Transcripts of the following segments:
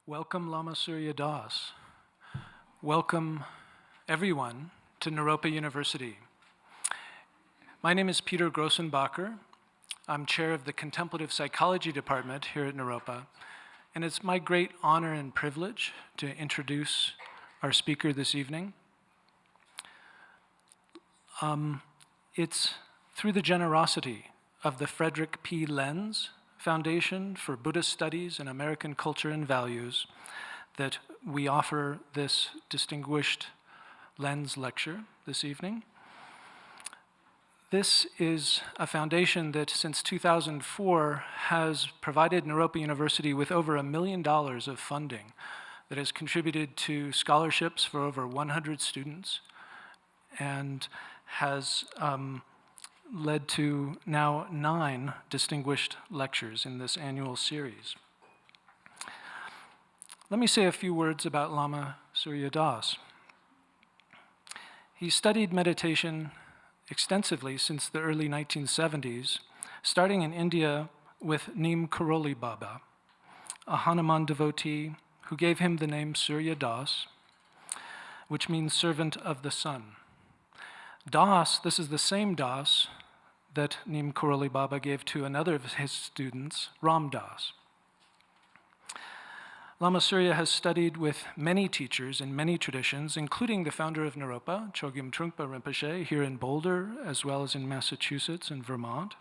Welcome, Lama Surya Das. Welcome, everyone, to Naropa University. My name is Peter Grossenbacher. I'm chair of the Contemplative Psychology Department here at Naropa, and it's my great honor and privilege to introduce our speaker this evening. It's through the generosity of the Frederick P. Lenz Foundation for Buddhist Studies and American Culture and Values that we offer this distinguished Lenz lecture this evening. This is a foundation that since 2004 has provided Naropa University with over $1 million of funding that has contributed to scholarships for over 100 students and has led to now 9 distinguished lectures in this annual series. Let me say a few words about Lama Surya Das. He studied meditation extensively since the early 1970s, starting in India with Neem Karoli Baba, a Hanuman devotee who gave him the name Surya Das, which means servant of the sun. Das, this is the same Das that Neem Karoli Baba gave to another of his students, Ram Das. Lama Surya has studied with many teachers in many traditions, including the founder of Naropa, Chogyam Trungpa Rinpoche, here in Boulder, as well as in Massachusetts and Vermont.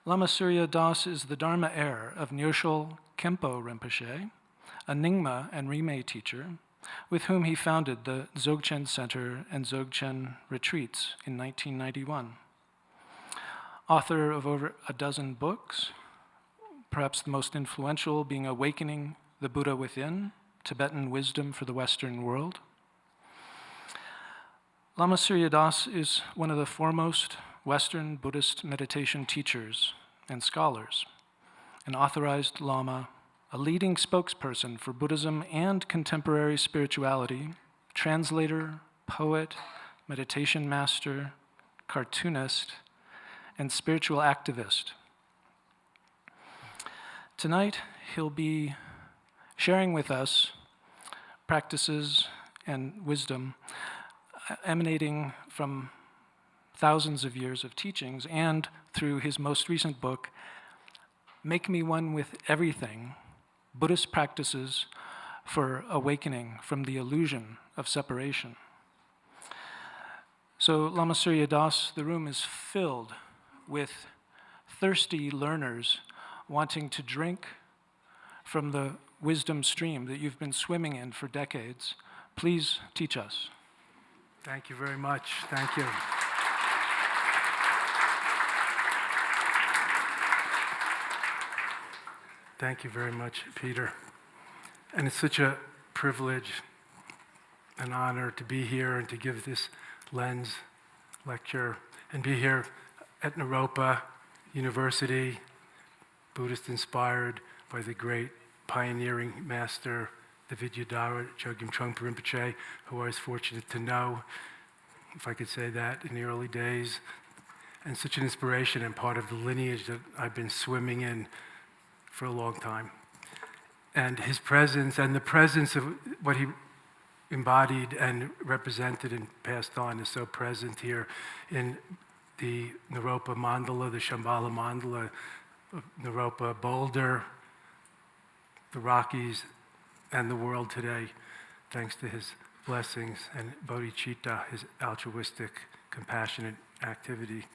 Lama Surya Das is the Dharma heir of Nyingma Khenpo Rinpoche, a Nyingma and Rimé teacher, with whom he founded the Dzogchen Center and Dzogchen Retreats in 1991. Author of over a dozen books, perhaps the most influential being Awakening the Buddha Within, Tibetan Wisdom for the Western World. Lama Surya Das is one of the foremost Western Buddhist meditation teachers and scholars, an authorized Lama, a leading spokesperson for Buddhism and contemporary spirituality, translator, poet, meditation master, cartoonist, and spiritual activist. Tonight, he'll be sharing with us practices and wisdom emanating from thousands of years of teachings and through his most recent book, Make Me One with Everything, Buddhist Practices for Awakening from the Illusion of Separation. So Lama Surya Das, the room is filled with thirsty learners wanting to drink from the wisdom stream that you've been swimming in for decades. Please teach us. Thank you very much. Thank you. Thank you very much, Peter. And it's such a privilege, an honor to be here and to give this Lenz lecture and be here at Naropa University, Buddhist inspired by the great pioneering master, the Vidyadhara Chogyam Trungpa Rinpoche, who I was fortunate to know, if I could say that, in the early days, and such an inspiration and part of the lineage that I've been swimming in for a long time. And his presence and the presence of what he embodied and represented and passed on is so present here in the Naropa Mandala, the Shambhala Mandala, Naropa, Boulder, the Rockies, and the world today, thanks to his blessings and bodhicitta, his altruistic, compassionate activity.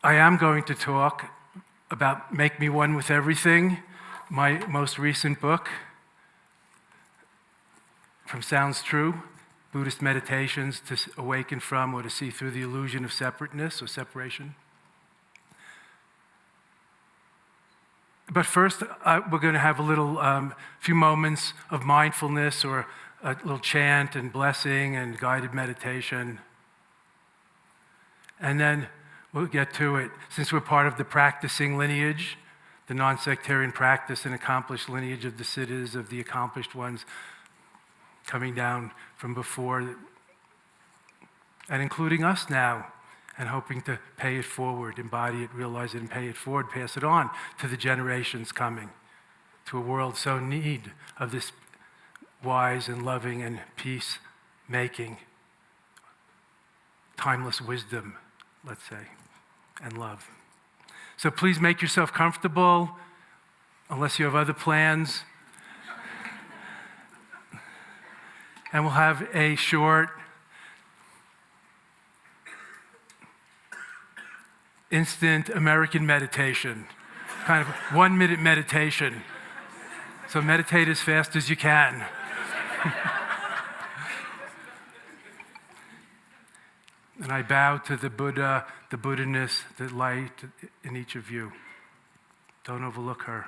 I am going to talk about Make Me One with Everything, my most recent book, From Sounds True, Buddhist Meditations to Awaken From or to See Through the Illusion of Separateness or Separation. But first, we're going to have a little few moments of mindfulness or a little chant and blessing and guided meditation. And then we'll get to it. Since we're part of the practicing lineage, the non-sectarian practice and accomplished lineage of the siddhas, of the accomplished ones coming down from before, and including us now, and hoping to pay it forward, embody it, realize it, and pay it forward, pass it on to the generations coming, to a world so in need of this wise and loving and peace-making, timeless wisdom, let's say, and love. So please make yourself comfortable, unless you have other plans. And we'll have a short instant American meditation, kind of 1-minute meditation. So meditate as fast as you can. And I bow to the Buddha, the Buddha-ness, the light in each of you. Don't overlook her.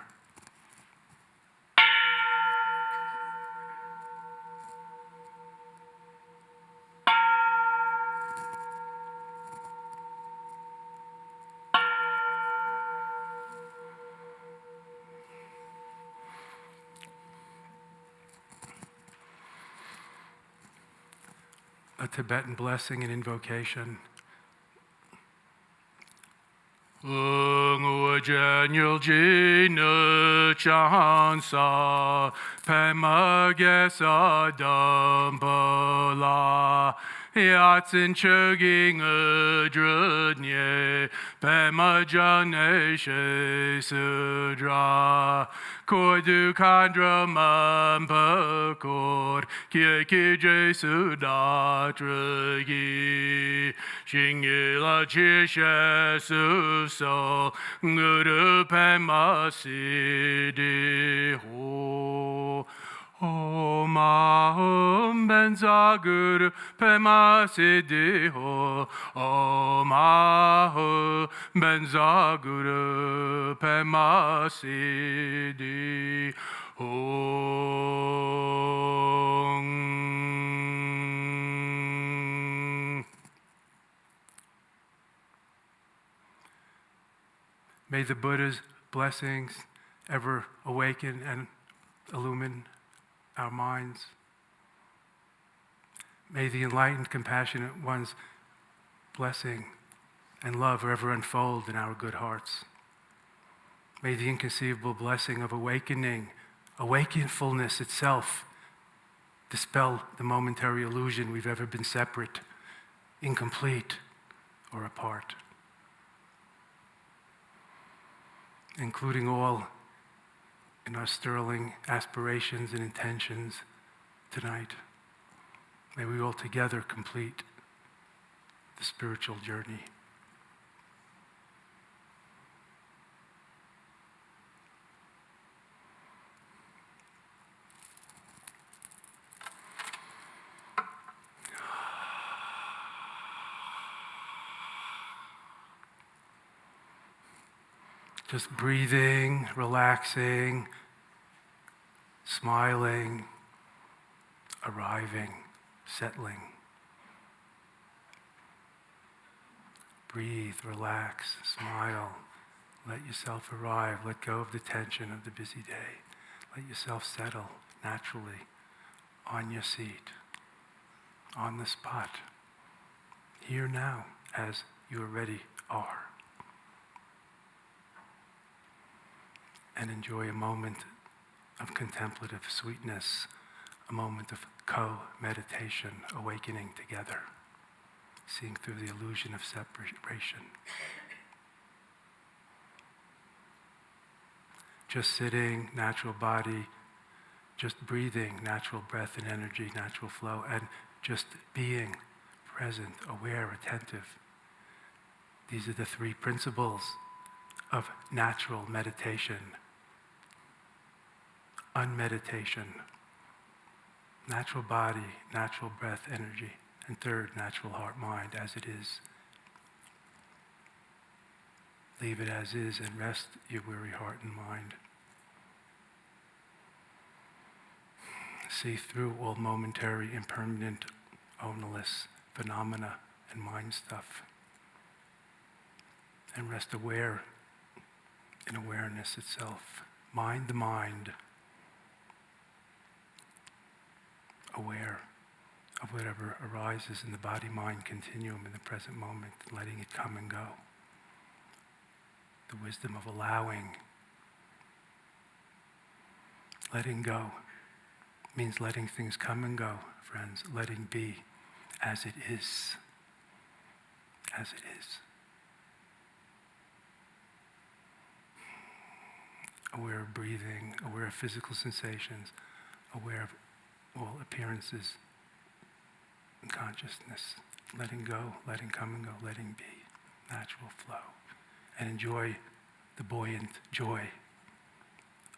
A Tibetan blessing and invocation. Ngujanyul jina chansa pemagesa dambala yatsin chugging drudnye pemajane she sudra kodu kandra mampakor kieki jesu datragi shingila chishe suso guru pemasidi ho Om Ahum Benza Guru Pema Siddhiho Om Ahum Benza Guru Pema Siddhiho. May the Buddha's blessings ever awaken and illumine our minds. May the enlightened, compassionate one's blessing and love forever unfold in our good hearts. May the inconceivable blessing of awakening, awakenfulness itself, dispel the momentary illusion we've ever been separate, incomplete, or apart. Including all in our sterling aspirations and intentions tonight. May we all together complete the spiritual journey. Just breathing, relaxing, smiling, arriving, settling. Breathe, relax, smile. Let yourself arrive. Let go of the tension of the busy day. Let yourself settle naturally on your seat, on the spot, here now, as you already are. And enjoy a moment of contemplative sweetness, a moment of co-meditation, awakening together, seeing through the illusion of separation. Just sitting, natural body, just breathing, natural breath and energy, natural flow, and just being present, aware, attentive. These are the 3 principles of natural meditation. Unmeditation, natural body, natural breath, energy, and 3rd, natural heart, mind, as it is. Leave it as is and rest your weary heart and mind. See through all momentary, impermanent, ownerless phenomena and mind stuff. And rest aware in awareness itself. Mind the mind. Aware of whatever arises in the body-mind continuum in the present moment, letting it come and go. The wisdom of allowing. Letting go means letting things come and go, friends. Letting be as it is. As it is. Aware of breathing, aware of physical sensations, aware of all appearances and consciousness. Letting go, letting come and go, letting be. Natural flow. And enjoy the buoyant joy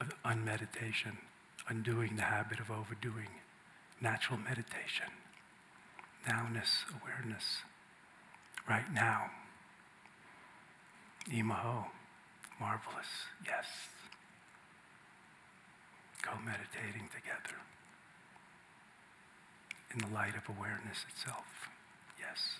of unmeditation, undoing the habit of overdoing. Natural meditation. Nowness, awareness. Right now. Imaho. Marvelous. Yes. Co-meditating together. In the light of awareness itself. Yes.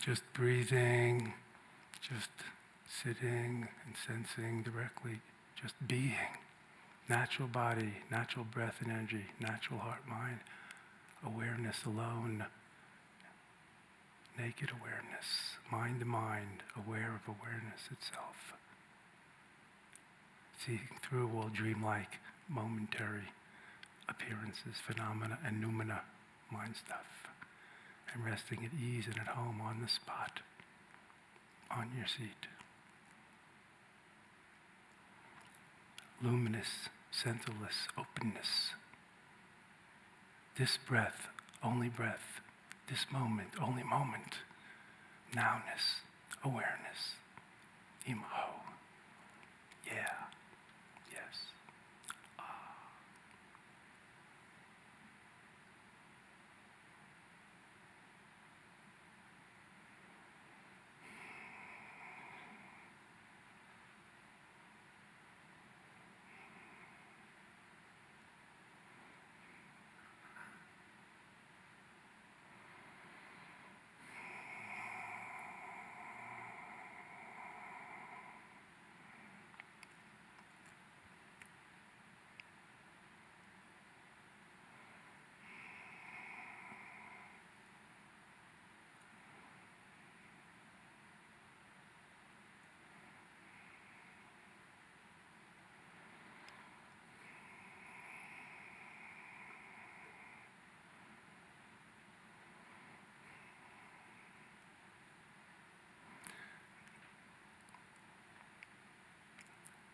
Just breathing, just sitting and sensing directly, just being. Natural body, natural breath and energy, natural heart, mind, awareness alone, naked awareness, mind to mind, aware of awareness itself. Seeing through all dreamlike, momentary appearances, phenomena, and noumena, mind stuff. And resting at ease and at home on the spot, on your seat. Luminous, scentless openness. This breath, only breath. This moment, only moment. Nowness, awareness. Imaho. Yeah. Yes.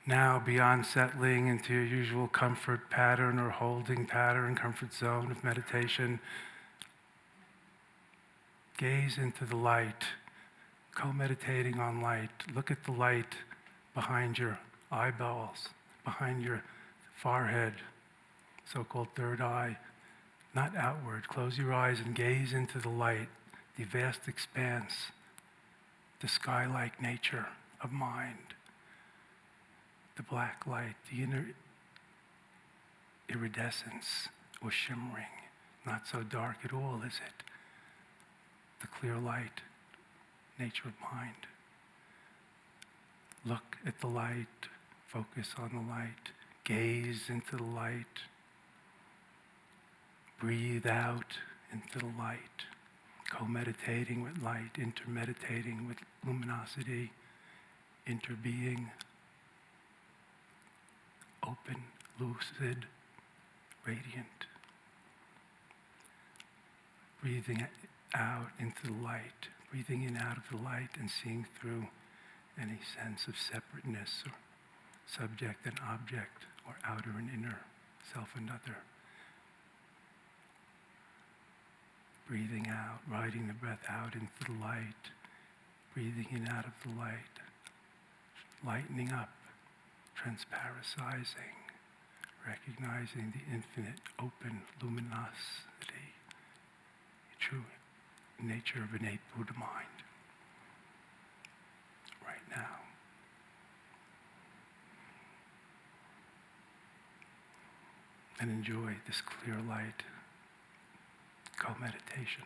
Now, beyond settling into your usual comfort pattern or holding pattern, comfort zone of meditation, gaze into the light, co-meditating on light. Look at the light behind your eyeballs, behind your forehead, so-called third eye, not outward. Close your eyes and gaze into the light, the vast expanse, the sky-like nature of mind. The black light, the inner iridescence or shimmering, not so dark at all, is it? The clear light, nature of mind. Look at the light, focus on the light, gaze into the light, breathe out into the light, co-meditating with light, intermeditating with luminosity, interbeing, open, lucid, radiant. Breathing out into the light, breathing in out of the light and seeing through any sense of separateness or subject and object or outer and inner, self and other. Breathing out, riding the breath out into the light, breathing in out of the light, lightening up, transparicizing, recognizing the infinite open luminosity, the true nature of innate Buddha mind right now. And enjoy this clear light co-meditation.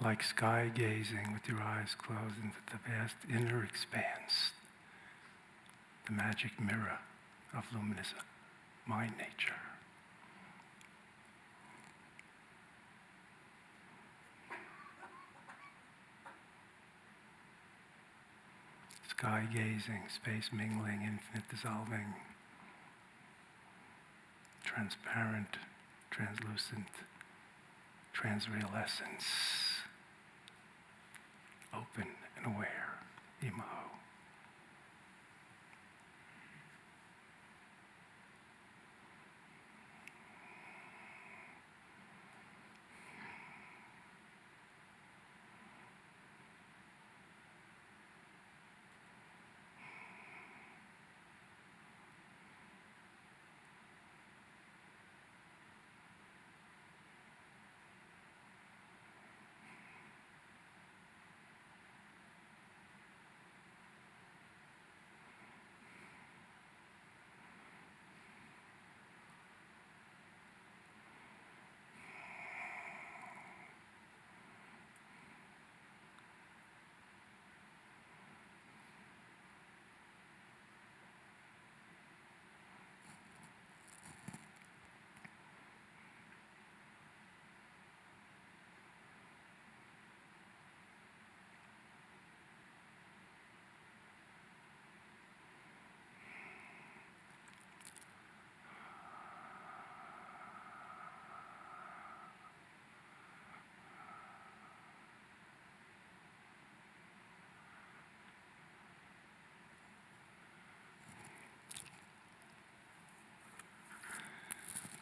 Like sky gazing with your eyes closed into the vast inner expanse, the magic mirror of luminous mind nature. Sky gazing, space mingling, infinite dissolving, transparent, translucent, transreal essence. Open and aware, Imaho.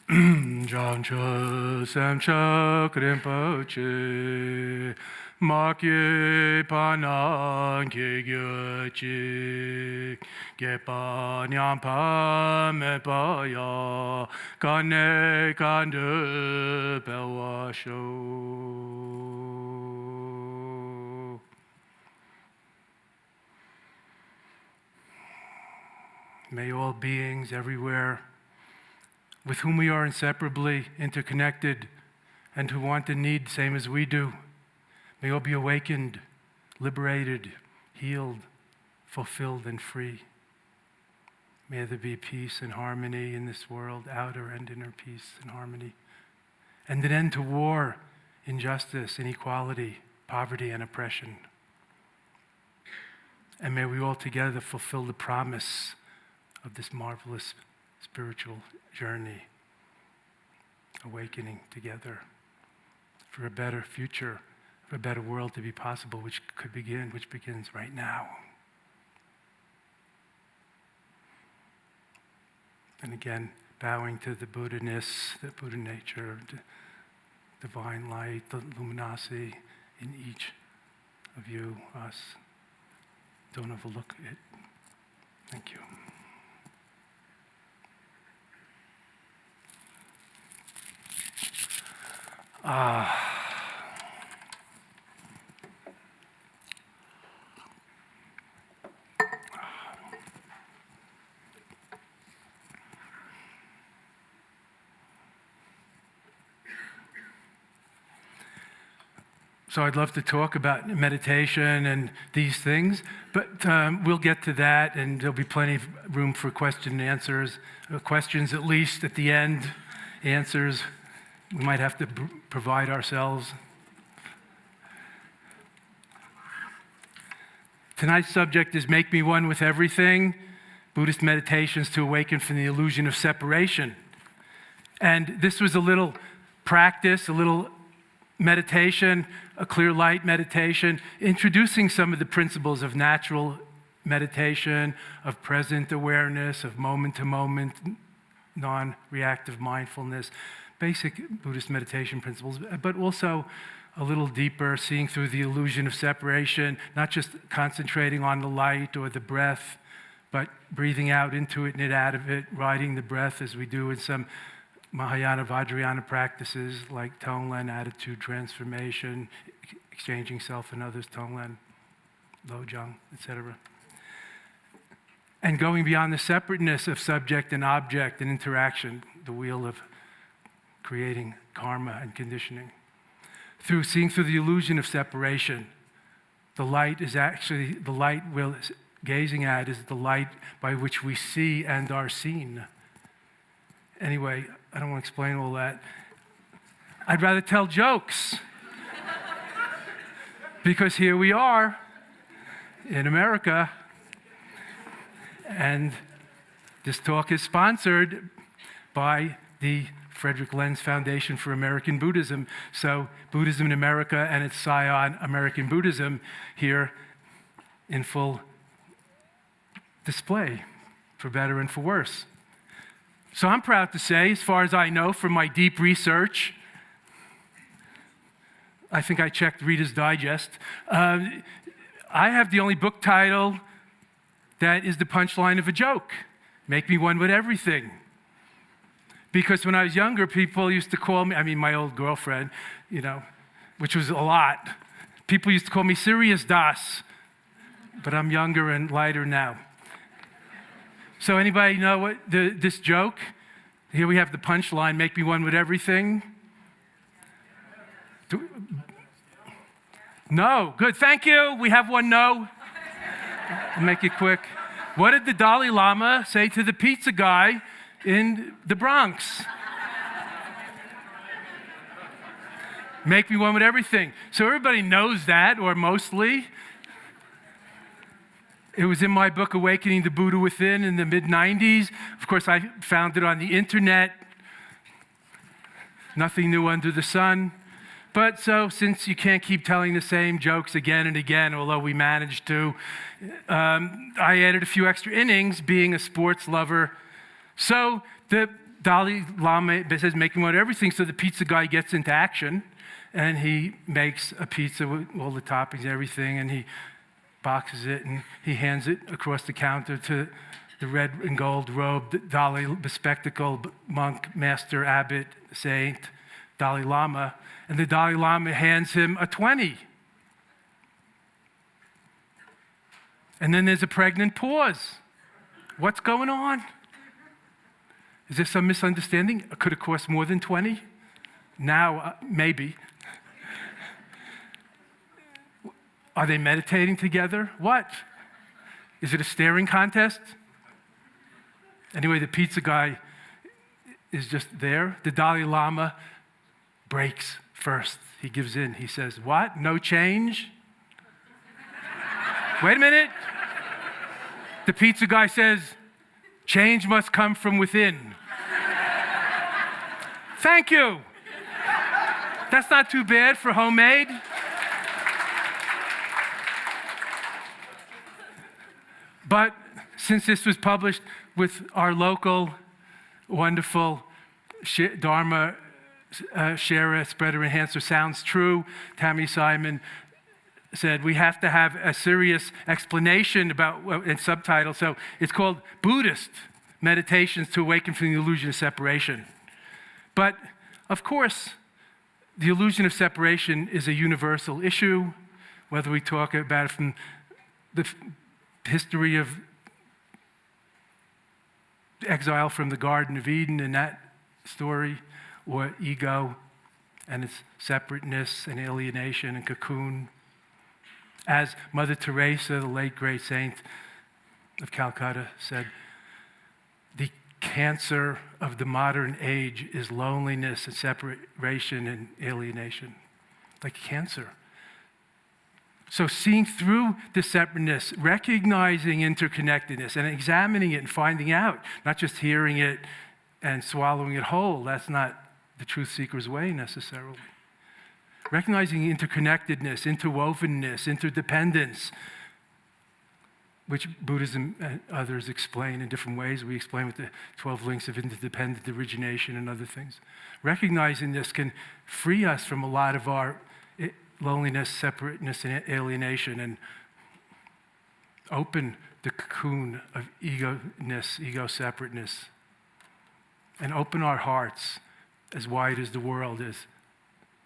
Jancha Samcha Krimpoche Makye Panan Kegyochi Gepa Nyampa Mepaya Kane Kandu Pewasho. May all beings everywhere with whom we are inseparably interconnected and who want and need same as we do, may all be awakened, liberated, healed, fulfilled, and free. May there be peace and harmony in this world, outer and inner peace and harmony, and an end to war, injustice, inequality, poverty, and oppression. And may we all together fulfill the promise of this marvelous spiritual journey, awakening together for a better future, for a better world to be possible, which begins right now. And again, bowing to the Buddha-ness, the Buddha nature, the divine light, the luminosity in each of you, us. Don't overlook it. Thank you. So I'd love to talk about meditation and these things, but we'll get to that, and there'll be plenty of room for question and answers. Questions at least at the end, answers we might have to provide ourselves. Tonight's subject is Make Me One with Everything, Buddhist Meditations to Awaken from the Illusion of Separation. And this was a little practice, a little meditation, a clear light meditation, introducing some of the principles of natural meditation, of present awareness, of moment-to-moment, non-reactive mindfulness, basic Buddhist meditation principles, but also a little deeper, seeing through the illusion of separation, not just concentrating on the light or the breath, but breathing out into it and out of it, riding the breath as we do in some Mahayana Vajrayana practices like Tonglen, attitude transformation, exchanging self and others, Tonglen, Lojong, etc. And going beyond the separateness of subject and object and interaction, the wheel of creating karma and conditioning. Through seeing through the illusion of separation, the light is actually, the light we're gazing at is the light by which we see and are seen. Anyway, I don't want to explain all that. I'd rather tell jokes. Because here we are in America, and this talk is sponsored by the Frederick Lenz Foundation for American Buddhism. So Buddhism in America and its scion, American Buddhism, here in full display, for better and for worse. So I'm proud to say, as far as I know from my deep research, I think I checked Reader's Digest, I have the only book title that is the punchline of a joke. Make me one with everything. Because when I was younger, people used to call me, I mean, my old girlfriend, you know, which was a lot. People used to call me Serious Das, but I'm younger and lighter now. So anybody know what this joke? Here we have the punchline, make me one with everything. No, good, thank you. We have one no. I'll make it quick. What did the Dalai Lama say to the pizza guy in the Bronx? Make me one with everything. So everybody knows that, or mostly. It was in my book, Awakening the Buddha Within, in the mid-90s. Of course, I found it on the internet. Nothing new under the sun. But so, since you can't keep telling the same jokes again and again, although we managed to, I added a few extra innings, being a sports lover. So the Dalai Lama says, make me one with everything, so the pizza guy gets into action, and he makes a pizza with all the toppings and everything, and he boxes it, and he hands it across the counter to the red and gold robed Dalai, bespectacled monk, master, abbot, saint, Dalai Lama, and the Dalai Lama hands him a 20. And then there's a pregnant pause. What's going on? Is there some misunderstanding? Could it cost more than 20? Now, maybe. Are they meditating together? What? Is it a staring contest? Anyway, the pizza guy is just there. The Dalai Lama breaks first. He gives in. He says, what? No change? Wait a minute. The pizza guy says, change must come from within. Thank you. That's not too bad for homemade. But since this was published with our local wonderful Dharma sharer, spreader, enhancer sounds true. Tammy Simon said we have to have a serious explanation about and subtitle. So it's called Buddhist Meditations to Awaken from the Illusion of Separation. But of course, the illusion of separation is a universal issue, whether we talk about it from the history of exile from the Garden of Eden in that story, or ego and its separateness and alienation and cocoon. As Mother Teresa, the late great saint of Calcutta, said, the cancer of the modern age is loneliness and separation and alienation, like cancer. So seeing through the separateness, recognizing interconnectedness and examining it and finding out, not just hearing it and swallowing it whole, that's not the truth seeker's way necessarily. Recognizing interconnectedness, interwovenness, interdependence, which Buddhism and others explain in different ways. We explain with the 12 links of interdependent origination and other things. Recognizing this can free us from a lot of our loneliness, separateness, and alienation, and open the cocoon of ego-ness, ego-separateness, and open our hearts as wide as the world is.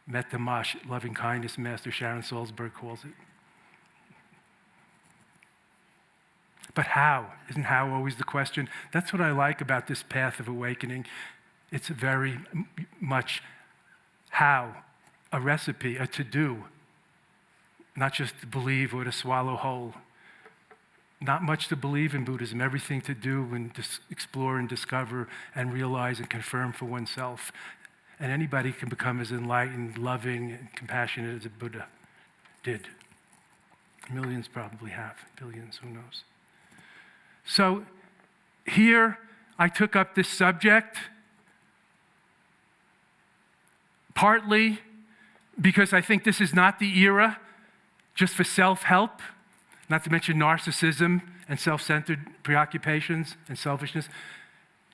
Metamash, loving kindness, Master Sharon Salzberg calls it. But how? Isn't how always the question? That's what I like about this path of awakening. It's very much how, a recipe, a to-do, not just to believe or to swallow whole. Not much to believe in Buddhism, everything to do and explore and discover and realize and confirm for oneself. And anybody can become as enlightened, loving, and compassionate as a Buddha did. Millions probably have, billions, who knows. So here I took up this subject partly because I think this is not the era just for self-help, not to mention narcissism and self-centered preoccupations and selfishness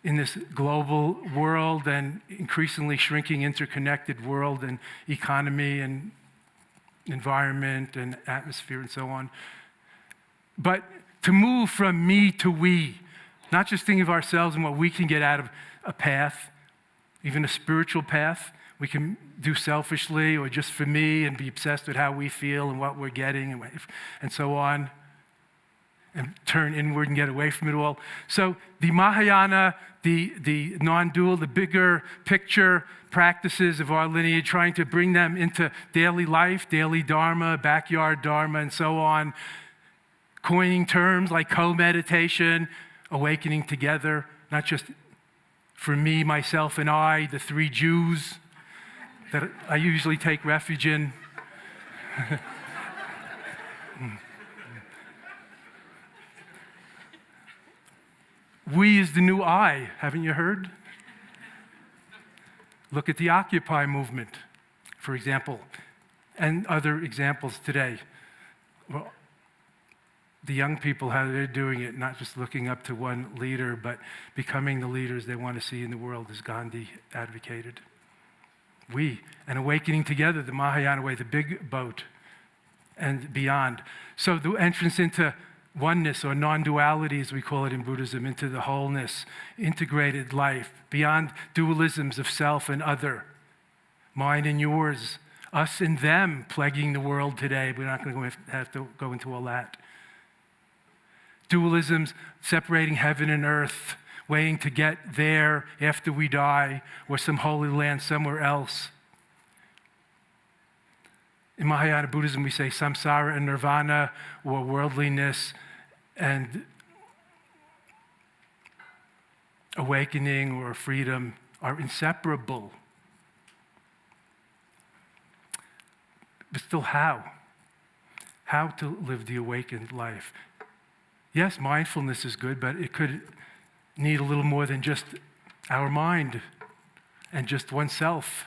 in this global world and increasingly shrinking interconnected world and economy and environment and atmosphere and so on. But to move from me to we, not just think of ourselves and what we can get out of a path, even a spiritual path, we can do selfishly or just for me and be obsessed with how we feel and what we're getting and so on, and turn inward and get away from it all. So the Mahayana, the non-dual, the bigger picture practices of our lineage, trying to bring them into daily life, daily dharma, backyard dharma, and so on, coining terms like co-meditation, awakening together, not just for me, myself, and I, the three Jews that I usually take refuge in. We is the new I, haven't you heard? Look at the Occupy movement, for example, and other examples today. Well, the young people, how they're doing it, not just looking up to one leader, but becoming the leaders they want to see in the world, as Gandhi advocated. We, and awakening together, the Mahayana way, the big boat, and beyond. So the entrance into oneness, or non-duality as we call it in Buddhism, into the wholeness, integrated life, beyond dualisms of self and other, mine and yours, us and them plaguing the world today. We're not going to have to go into all that. Dualisms separating heaven and earth, waiting to get there after we die, or some holy land somewhere else. In Mahayana Buddhism, we say samsara and nirvana, or worldliness and awakening or freedom, are inseparable. But still, how? How to live the awakened life? Yes, mindfulness is good, but it could need a little more than just our mind and just oneself.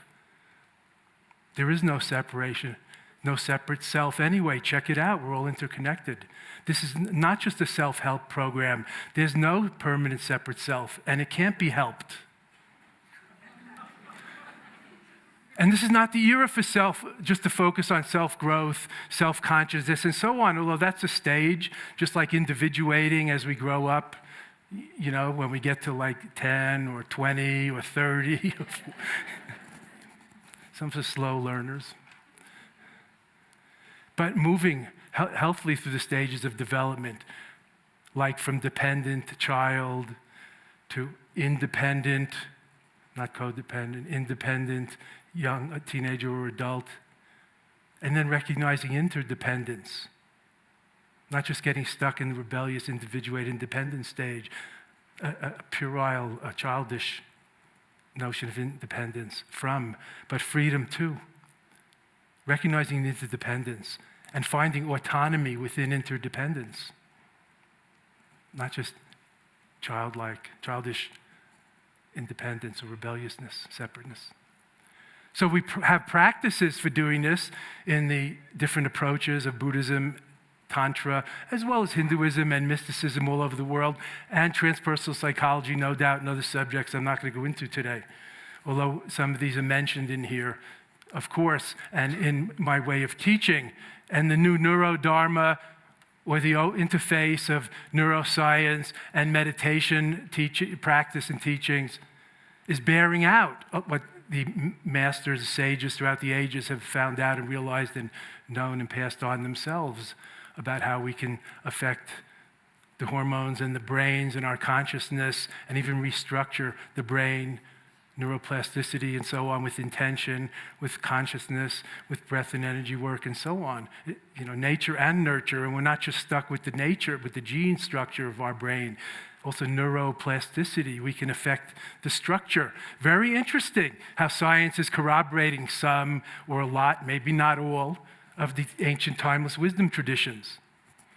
There is no separation, no separate self anyway. Check it out. We're all interconnected. This is not just a self-help program. There's no permanent separate self, and it can't be helped. And this is not the era for just to focus on self-growth, self-consciousness, and so on, although that's a stage, just like individuating as we grow up, when we get to like 10 or 20 or 30. Some for slow learners. But moving healthily through the stages of development, like from dependent child to independent, not codependent, independent, young, a teenager or adult, and then recognizing interdependence, not just getting stuck in the rebellious, individuated, independent stage, a puerile, a childish notion of independence but freedom too, recognizing interdependence and finding autonomy within interdependence, not just childish independence or rebelliousness, separateness. So we have practices for doing this in the different approaches of Buddhism, Tantra, as well as Hinduism and mysticism all over the world, and transpersonal psychology, no doubt, and other subjects I'm not going to go into today, although some of these are mentioned in here, of course, and in my way of teaching. And the new Neurodharma, or the interface of neuroscience and meditation practice and teachings, is bearing out what the masters, sages throughout the ages have found out and realized and known and passed on themselves about how we can affect the hormones and the brains and our consciousness and even restructure the brain, neuroplasticity and so on, with intention, with consciousness, with breath and energy work and so on. Nature and nurture, and we're not just stuck with the nature, but the gene structure of our brain. Also neuroplasticity, we can affect the structure. Very interesting how science is corroborating some or a lot, maybe not all, of the ancient timeless wisdom traditions,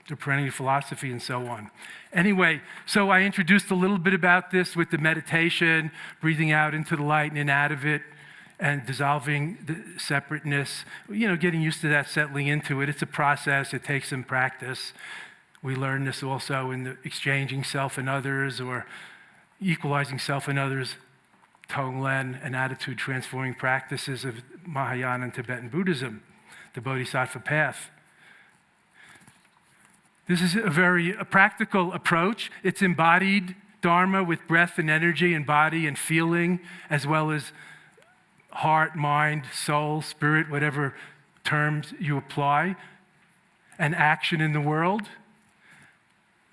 the perennial philosophy and so on. Anyway, so I introduced a little bit about this with the meditation, breathing out into the light and in out of it, and dissolving the separateness, getting used to that, settling into it. It's a process, it takes some practice. We learn this also in the exchanging self and others, or equalizing self and others, Tonglen, and attitude transforming practices of Mahayana and Tibetan Buddhism, the Bodhisattva path. This is a practical approach. It's embodied Dharma with breath and energy and body and feeling, as well as heart, mind, soul, spirit, whatever terms you apply, and action in the world.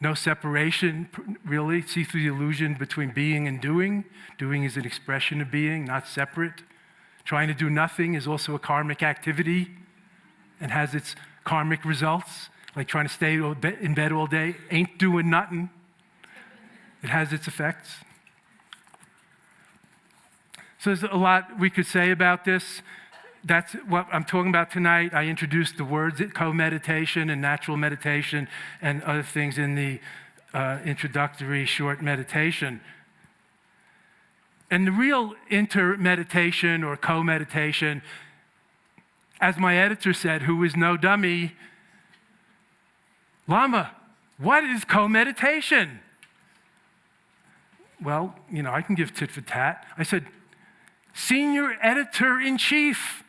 No separation, really. See through the illusion between being and doing. Doing is an expression of being, not separate. Trying to do nothing is also a karmic activity and has its karmic results. Like trying to stay in bed all day, ain't doing nothing. It has its effects. So there's a lot we could say about this. That's what I'm talking about tonight. I introduced the words co-meditation and natural meditation and other things in the introductory short meditation. And the real inter-meditation or co-meditation, as my editor said, who is no dummy, Lama, what is co-meditation? Well, I can give tit for tat. I said, Senior Editor-in-Chief.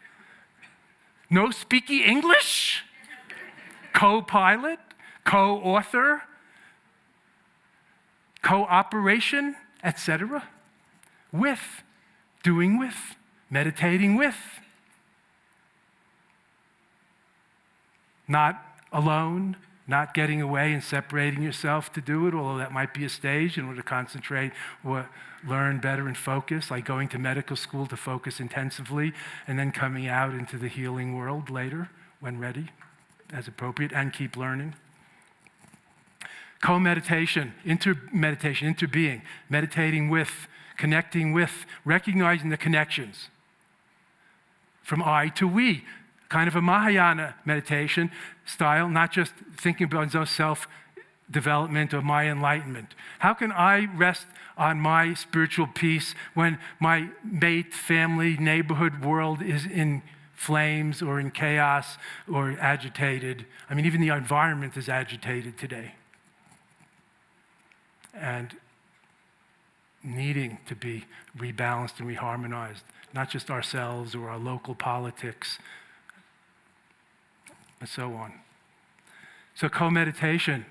No speaky English? Co-pilot? Co-author? Cooperation, etc. With, doing with, meditating with. Not alone, not getting away and separating yourself to do it, although that might be a stage in order to concentrate or learn better and focus, like going to medical school to focus intensively and then coming out into the healing world later when ready, as appropriate, and keep learning. Co-meditation, inter-meditation, interbeing, meditating with, connecting with, recognizing the connections from I to we. Kind of a Mahayana meditation style, not just thinking about self-development or my enlightenment. How can I rest on my spiritual peace when my mate, family, neighborhood world is in flames or in chaos or agitated? I mean, even the environment is agitated today. And needing to be rebalanced and reharmonized not just ourselves or our local politics, and so on. So co-meditation,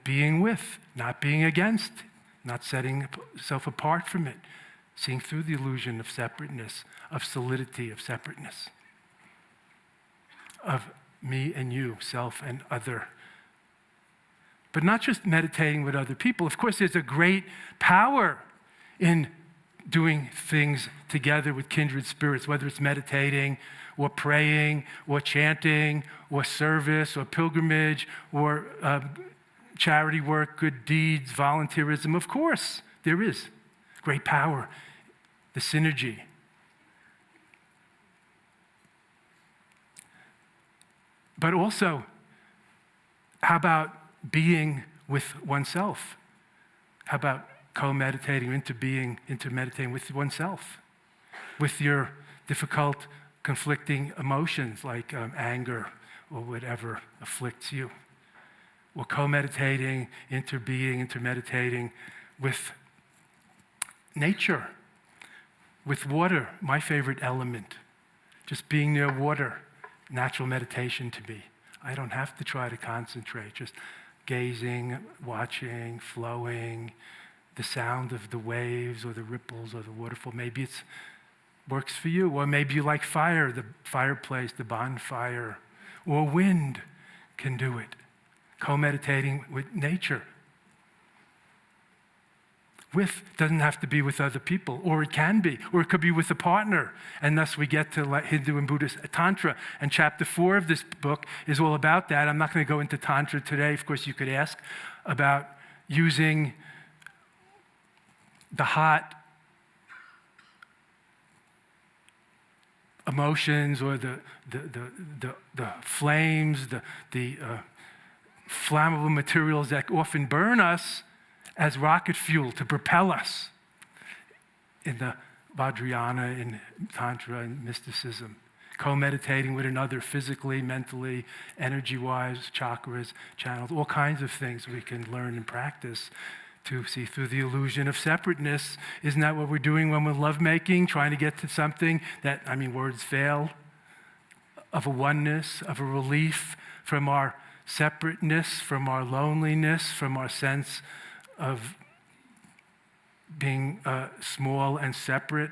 being with, not being against, not setting yourself apart from it, seeing through the illusion of separateness, of solidity, of separateness, of me and you, self and other. But not just meditating with other people. Of course, there's a great power in doing things together with kindred spirits, whether it's meditating or praying or chanting or service or pilgrimage or charity work, good deeds, volunteerism. Of course, there is great power, the synergy. But also, how about being with oneself? How about co-meditating into meditating with oneself, with your difficult, conflicting emotions like anger or whatever afflicts you? Or co-meditating, into meditating with nature, with water, my favorite element. Just being near water, natural meditation to me. I don't have to try to concentrate, just gazing, watching, flowing, the sound of the waves or the ripples or the waterfall. Maybe it works for you, or maybe you like fire, the fireplace, the bonfire, or wind can do it. Co-meditating with nature. Doesn't have to be with other people, or it can be, or it could be with a partner. And thus we get to Hindu and Buddhist Tantra. And chapter 4 of this book is all about that. I'm not going to go into Tantra today. Of course, you could ask about using the hot emotions or the flames, the flammable materials that often burn us as rocket fuel to propel us in the Vajrayana, in Tantra and mysticism. Co-meditating with another physically, mentally, energy-wise, chakras, channels, all kinds of things we can learn and practice to see through the illusion of separateness. Isn't that what we're doing when we're lovemaking, trying to get to something that, words fail, of a oneness, of a relief from our separateness, from our loneliness, from our sense of being small and separate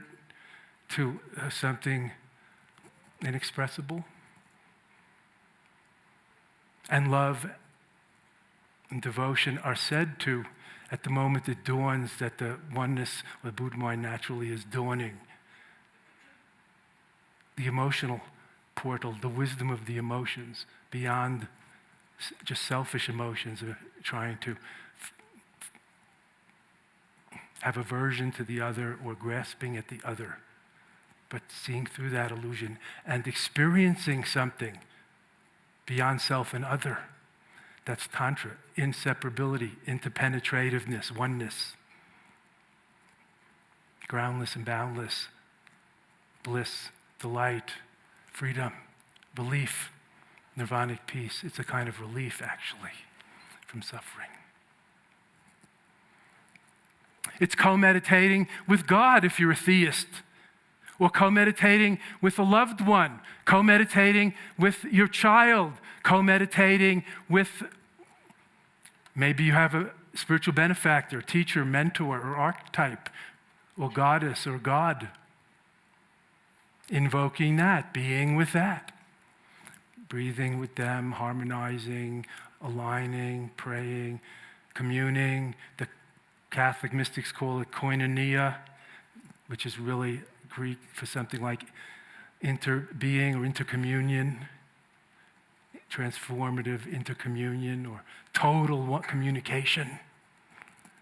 to something inexpressible? And love and devotion are said to, at the moment it dawns that the oneness of the Buddha mind naturally is dawning. The emotional portal, the wisdom of the emotions, beyond just selfish emotions of trying to have aversion to the other or grasping at the other, but seeing through that illusion and experiencing something beyond self and other. That's Tantra, inseparability, interpenetrativeness, oneness, groundless and boundless, bliss, delight, freedom, belief, nirvanic peace. It's a kind of relief, actually, from suffering. It's co-meditating with God if you're a theist, or co-meditating with a loved one, co-meditating with your child, co-meditating with, maybe you have a spiritual benefactor, teacher, mentor, or archetype, or goddess or God. Invoking that, being with that, breathing with them, harmonizing, aligning, praying, communing. The Catholic mystics call it koinonia, which is really Greek for something like interbeing or intercommunion, transformative intercommunion or total communication,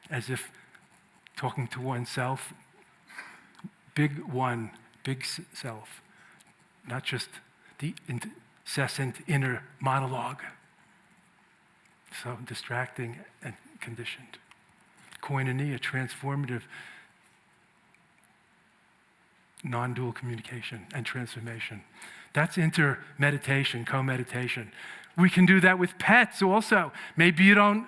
as if talking to oneself, big one, big self, not just the incessant inner monologue, so distracting and conditioned. Koinonia, transformative, non-dual communication and transformation. That's inter-meditation, co-meditation. We can do that with pets also. Maybe you don't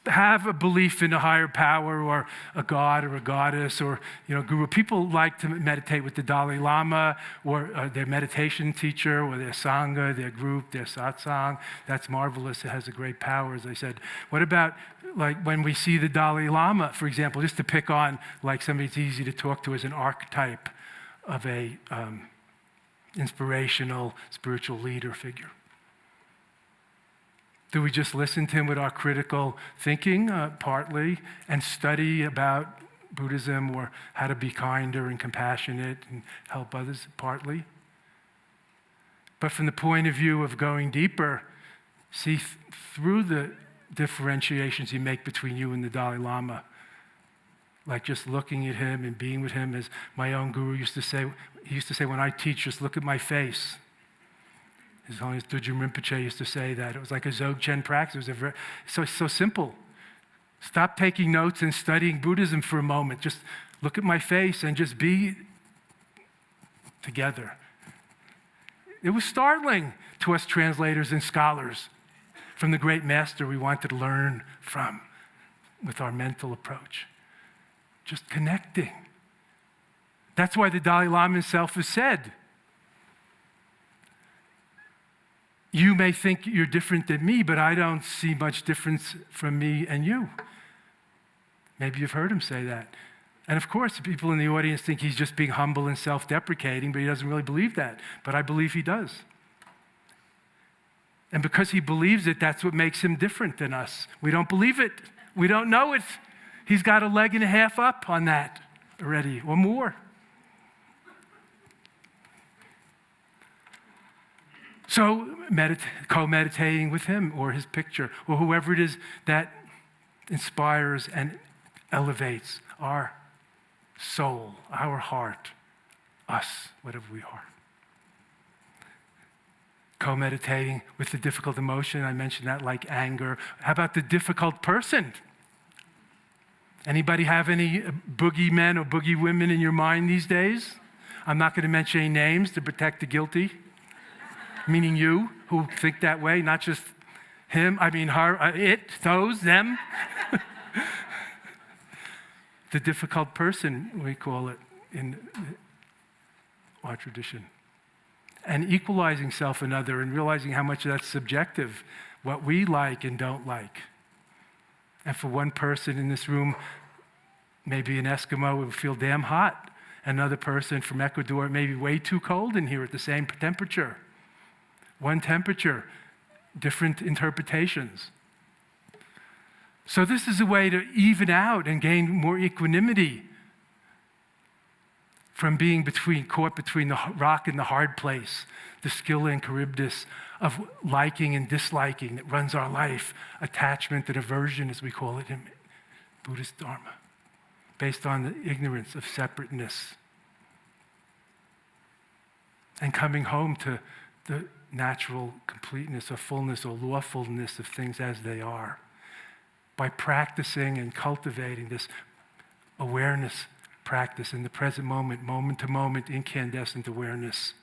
have a belief in a higher power or a god or a goddess or, guru. People like to meditate with the Dalai Lama or their meditation teacher or their sangha, their group, their satsang. That's marvelous. It has a great power, as I said. What about like when we see the Dalai Lama, for example, just to pick on like somebody it's easy to talk to as an archetype of a inspirational spiritual leader figure? Do we just listen to him with our critical thinking, partly, and study about Buddhism or how to be kinder and compassionate and help others, partly? But from the point of view of going deeper, see through the differentiations you make between you and the Dalai Lama, like just looking at him and being with him, as my own guru used to say. He used to say, when I teach, just look at my face. His Holiness Dudjom Rinpoche used to say that. It was like a Dzogchen practice. It was so simple. Stop taking notes and studying Buddhism for a moment. Just look at my face and just be together. It was startling to us translators and scholars from the great master we wanted to learn from with our mental approach. Just connecting. That's why the Dalai Lama himself has said, you may think you're different than me, but I don't see much difference from me and you. Maybe you've heard him say that. And of course, people in the audience think he's just being humble and self-deprecating, but he doesn't really believe that. But I believe he does. And because he believes it, that's what makes him different than us. We don't believe it. We don't know it. He's got a leg and a half up on that already, or more. So co-meditating with him or his picture or whoever it is that inspires and elevates our soul, our heart, us, whatever we are. Co-meditating with the difficult emotion, I mentioned that, like anger. How about the difficult person? Anybody have any boogeymen or boogie women in your mind these days? I'm not going to mention any names to protect the guilty. Meaning you, who think that way, not just him, her, it, those, them. The difficult person, we call it in our tradition. And equalizing self and other and realizing how much that's subjective, what we like and don't like. And for one person in this room, maybe an Eskimo would feel damn hot. Another person from Ecuador, may be way too cold in here at the same temperature. One temperature, different interpretations. So this is a way to even out and gain more equanimity from being caught between the rock and the hard place, the Scylla and Charybdis of liking and disliking that runs our life, attachment and aversion, as we call it in Buddhist Dharma, based on the ignorance of separateness. And coming home to the natural completeness or fullness or lawfulness of things as they are by practicing and cultivating this awareness practice in the present moment, moment to moment, incandescent awareness,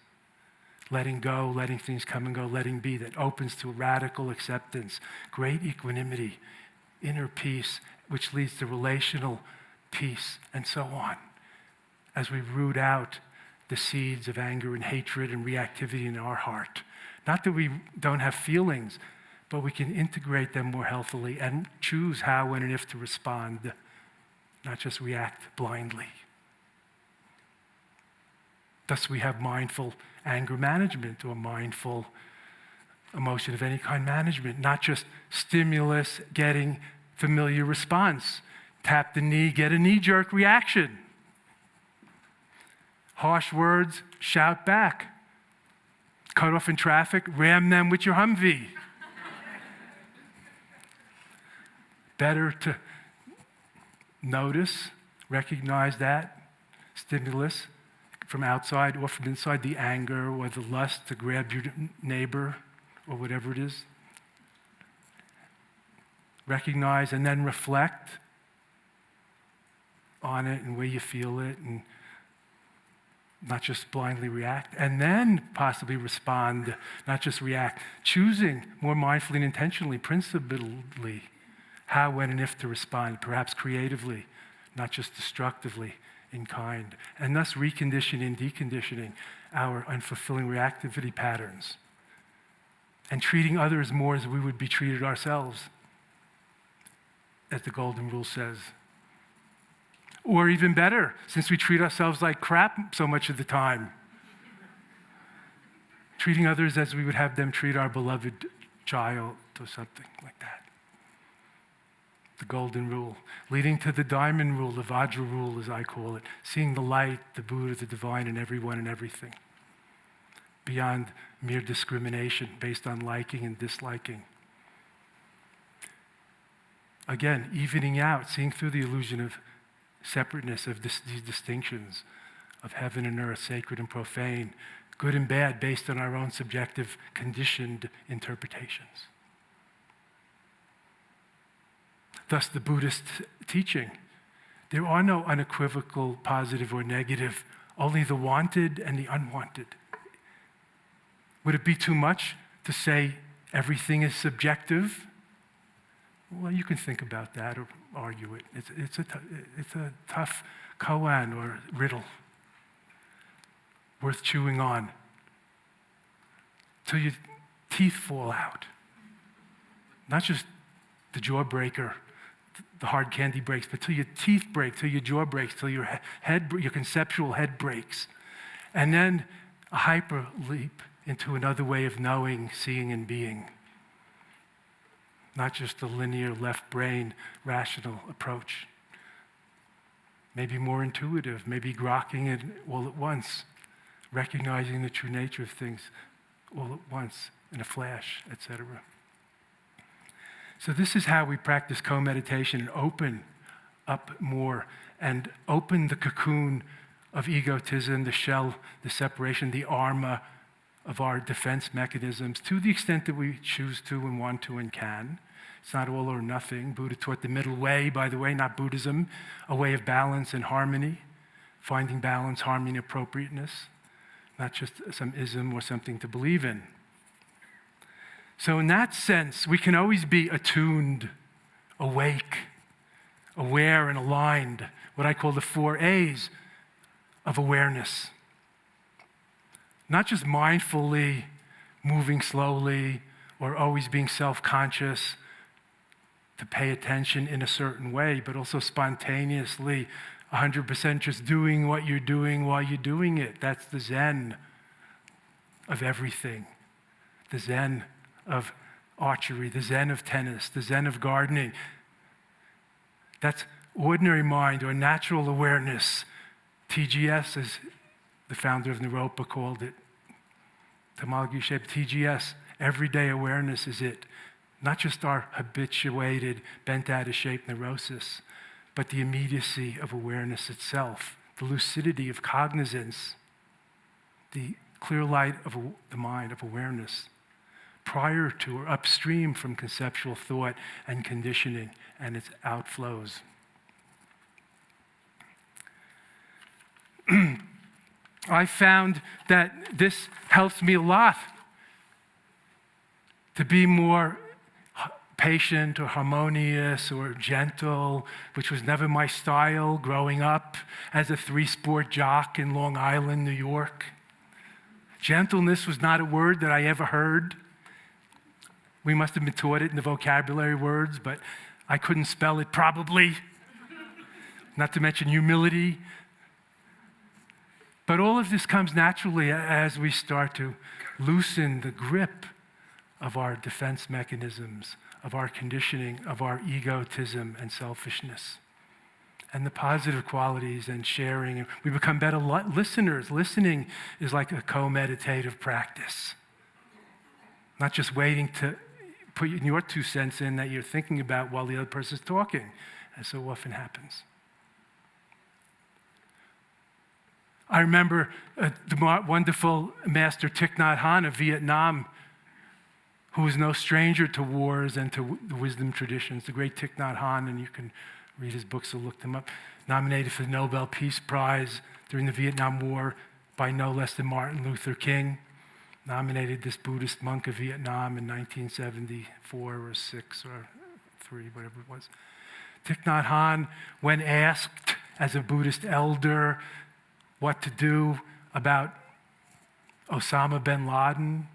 letting go, letting things come and go, letting be, that opens to radical acceptance, great equanimity, inner peace, which leads to relational peace, and so on, as we root out the seeds of anger and hatred and reactivity in our heart. Not that we don't have feelings, but we can integrate them more healthily and choose how, when, and if to respond, not just react blindly. Thus, we have mindful anger management or mindful emotion of any kind management, not just stimulus, getting familiar response. Tap the knee, get a knee-jerk reaction. Harsh words, shout back. Cut off in traffic, ram them with your Humvee. Better to notice, recognize that stimulus from outside or from inside, the anger or the lust to grab your neighbor or whatever it is. Recognize and then reflect on it and where you feel it, and not just blindly react, and then possibly respond, not just react, choosing more mindfully and intentionally, principally, how, when, and if to respond, perhaps creatively, not just destructively, in kind, and thus reconditioning and deconditioning our unfulfilling reactivity patterns, and treating others more as we would be treated ourselves, as the Golden Rule says. Or even better, since we treat ourselves like crap so much of the time, treating others as we would have them treat our beloved child or something like that. The Golden Rule, leading to the Diamond Rule, the Vajra Rule as I call it, seeing the light, the Buddha, the divine in everyone and everything, beyond mere discrimination based on liking and disliking. Again, evening out, seeing through the illusion of separateness, of these distinctions, of heaven and earth, sacred and profane, good and bad, based on our own subjective, conditioned interpretations. Thus, the Buddhist teaching. There are no unequivocal positive or negative, only the wanted and the unwanted. Would it be too much to say everything is subjective? Well, you can think about that or argue it. It's a tough koan or riddle, worth chewing on till your teeth fall out. Not just the jawbreaker, the hard candy breaks, but till your teeth break, till your jaw breaks, till your your conceptual head breaks. And then a hyper leap into another way of knowing, seeing, and being. Not just a linear left brain, rational approach. Maybe more intuitive, maybe grokking it all at once, recognizing the true nature of things all at once, in a flash, etc. So this is how we practice co-meditation and open up more and open the cocoon of egotism, the shell, the separation, the armor of our defense mechanisms to the extent that we choose to and want to and can. It's not all or nothing. Buddha taught the middle way, by the way, not Buddhism, a way of balance and harmony, finding balance, harmony, appropriateness, not just some ism or something to believe in. So in that sense, we can always be attuned, awake, aware and aligned, what I call the 4 A's of awareness. Not just mindfully moving slowly or always being self-conscious to pay attention in a certain way, but also spontaneously, 100% just doing what you're doing while you're doing it. That's the Zen of everything. The Zen of archery, the Zen of tennis, the Zen of gardening. That's ordinary mind or natural awareness. TGS, as the founder of Naropa called it, Tamal Geshe, TGS, everyday awareness is it. Not just our habituated, bent out of shape neurosis, but the immediacy of awareness itself, the lucidity of cognizance, the clear light of the mind, of awareness, prior to or upstream from conceptual thought and conditioning and its outflows. I found that this helps me a lot to be more patient or harmonious or gentle, which was never my style growing up as a 3-sport jock in Long Island, New York. Gentleness was not a word that I ever heard. We must have been taught it in the vocabulary words, but I couldn't spell it probably. Not to mention humility. But all of this comes naturally as we start to loosen the grip of our defense mechanisms, of our conditioning, of our egotism and selfishness, and the positive qualities and sharing. We become better listeners. Listening is like a co-meditative practice. Not just waiting to put your 2 cents in that you're thinking about while the other person's talking, as so often happens. I remember the wonderful master Thich Nhat Hanh of Vietnam, who was no stranger to wars and to the wisdom traditions, the great Thich Nhat Hanh, and you can read his books or look them up, nominated for the Nobel Peace Prize during the Vietnam War by no less than Martin Luther King, nominated this Buddhist monk of Vietnam in 1974 or 6 or 3, whatever it was. Thich Nhat Hanh, when asked as a Buddhist elder what to do about Osama bin Laden,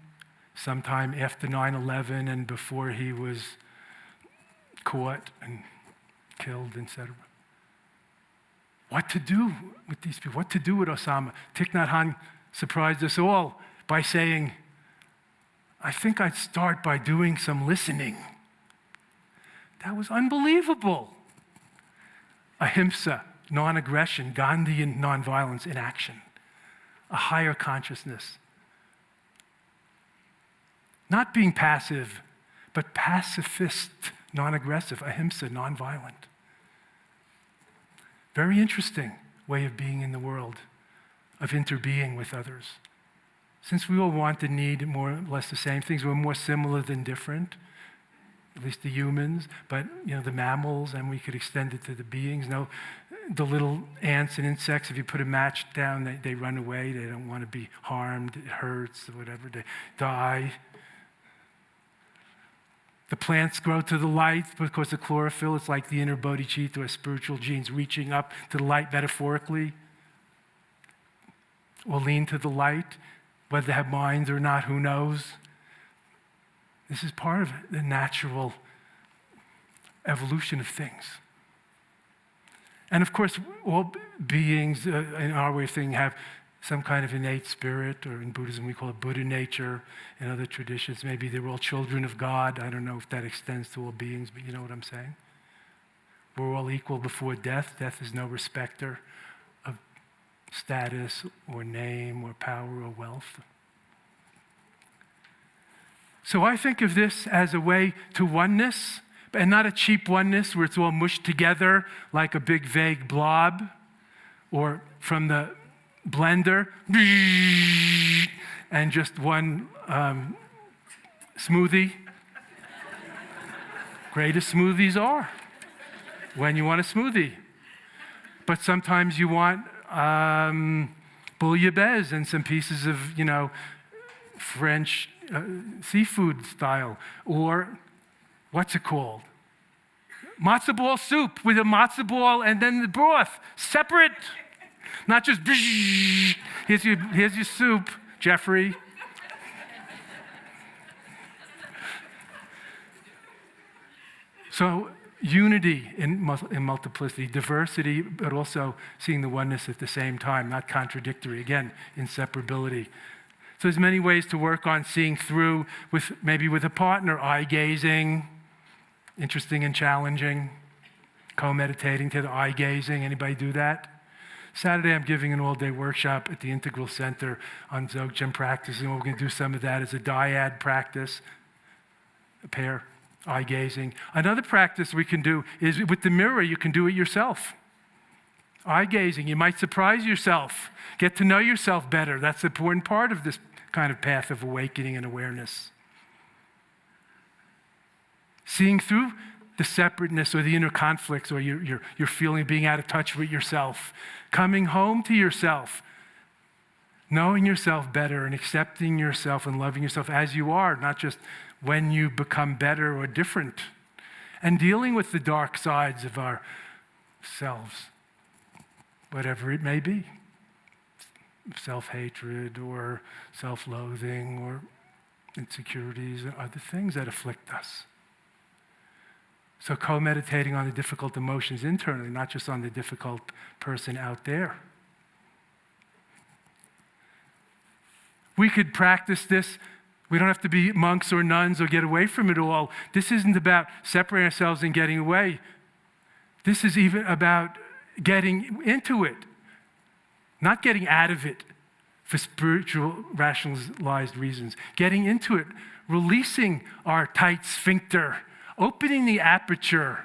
sometime after 9/11 and before he was caught and killed, etc. What to do with these people? What to do with Osama? Thich Nhat Hanh surprised us all by saying, I think I'd start by doing some listening. That was unbelievable. Ahimsa, non-aggression, Gandhian nonviolence in action, a higher consciousness. Not being passive, but pacifist, non-aggressive, ahimsa, nonviolent. Very interesting way of being in the world, of interbeing with others. Since we all want and need more or less the same things, we're more similar than different, at least the humans, but the mammals, and we could extend it to the beings. No, the little ants and insects, if you put a match down, they run away. They don't want to be harmed. It hurts, or whatever. They die. The plants grow to the light because the chlorophyll, it's like the inner bodhicitta or spiritual genes reaching up to the light metaphorically, or lean to the light, whether they have minds or not, who knows? This is part of the natural evolution of things. And of course, all beings in our way of thinking have some kind of innate spirit, or in Buddhism we call it Buddha nature. In other traditions, maybe they were all children of God. I don't know if that extends to all beings, but you know what I'm saying? We're all equal before death. Death is no respecter of status or name or power or wealth. So I think of this as a way to oneness, and not a cheap oneness where it's all mushed together like a big vague blob, or from the blender, and just one smoothie. Greatest smoothies are when you want a smoothie. But sometimes you want bouillabaisse and some pieces of, French seafood style, or what's it called? Matzo ball soup with a matzo ball and then the broth, separate. Not just, here's your soup, Jeffrey. So unity in multiplicity, diversity, but also seeing the oneness at the same time, not contradictory. Again, inseparability. So there's many ways to work on seeing through, maybe with a partner, eye gazing, interesting and challenging, co-meditating to the eye gazing. Anybody do that? Saturday, I'm giving an all-day workshop at the Integral Center on Dzogchen practice, and we're going to do some of that as a dyad practice, a pair, eye gazing. Another practice we can do is with the mirror. You can do it yourself. Eye gazing. You might surprise yourself. Get to know yourself better. That's an important part of this kind of path of awakening and awareness. Seeing through the separateness or the inner conflicts or your feeling of being out of touch with yourself. Coming home to yourself. Knowing yourself better and accepting yourself and loving yourself as you are, not just when you become better or different. And dealing with the dark sides of ourselves, whatever it may be. Self-hatred or self-loathing or insecurities and other things that afflict us. So co-meditating on the difficult emotions internally, not just on the difficult person out there. We could practice this. We don't have to be monks or nuns or get away from it all. This isn't about separating ourselves and getting away. This is even about getting into it, not getting out of it for spiritual, rationalized reasons. Getting into it, releasing our tight sphincter, opening the aperture,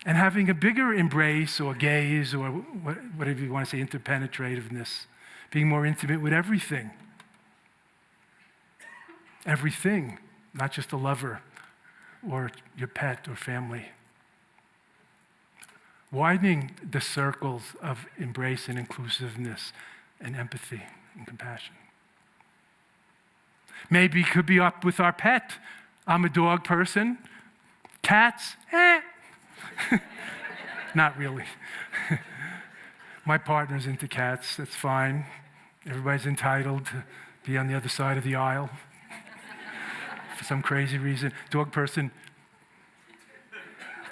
and having a bigger embrace or gaze or whatever you want to say, interpenetrativeness, being more intimate with everything. Everything, not just a lover or your pet or family. Widening the circles of embrace and inclusiveness and empathy and compassion. Maybe it could be up with our pet. I'm a dog person. Cats? Not really. My partner's into cats, that's fine. Everybody's entitled to be on the other side of the aisle for some crazy reason. Dog person,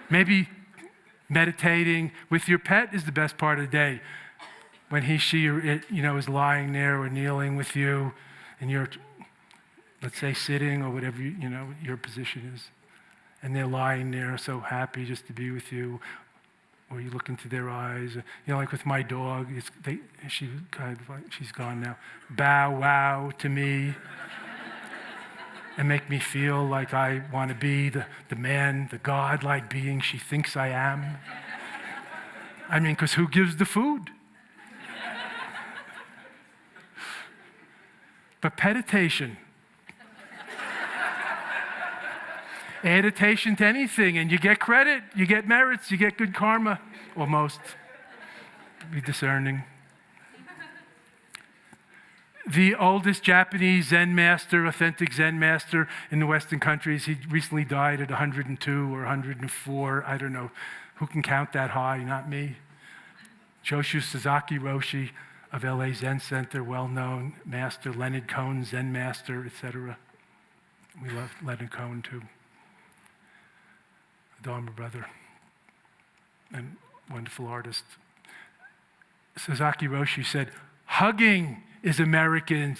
maybe meditating with your pet is the best part of the day. When he, she, or it, is lying there or kneeling with you, and you're, let's say, sitting or whatever your position is, and they're lying there so happy just to be with you, or you look into their eyes. Like with my dog, she's gone now. Bow wow to me, and make me feel like I want to be the man, the godlike being she thinks I am. I mean, because who gives the food? But petitation, additation to anything, and you get credit, you get merits, you get good karma, almost. Be discerning. The oldest Japanese Zen master, authentic Zen master in the Western countries, he recently died at 102 or 104. I don't know. Who can count that high? Not me. Joshu Sasaki Roshi of LA Zen Center, well-known master, Leonard Cohen, Zen master, etc. We love Leonard Cohen too. A Dharma brother and wonderful artist. Sasaki Roshi said, hugging is Americans'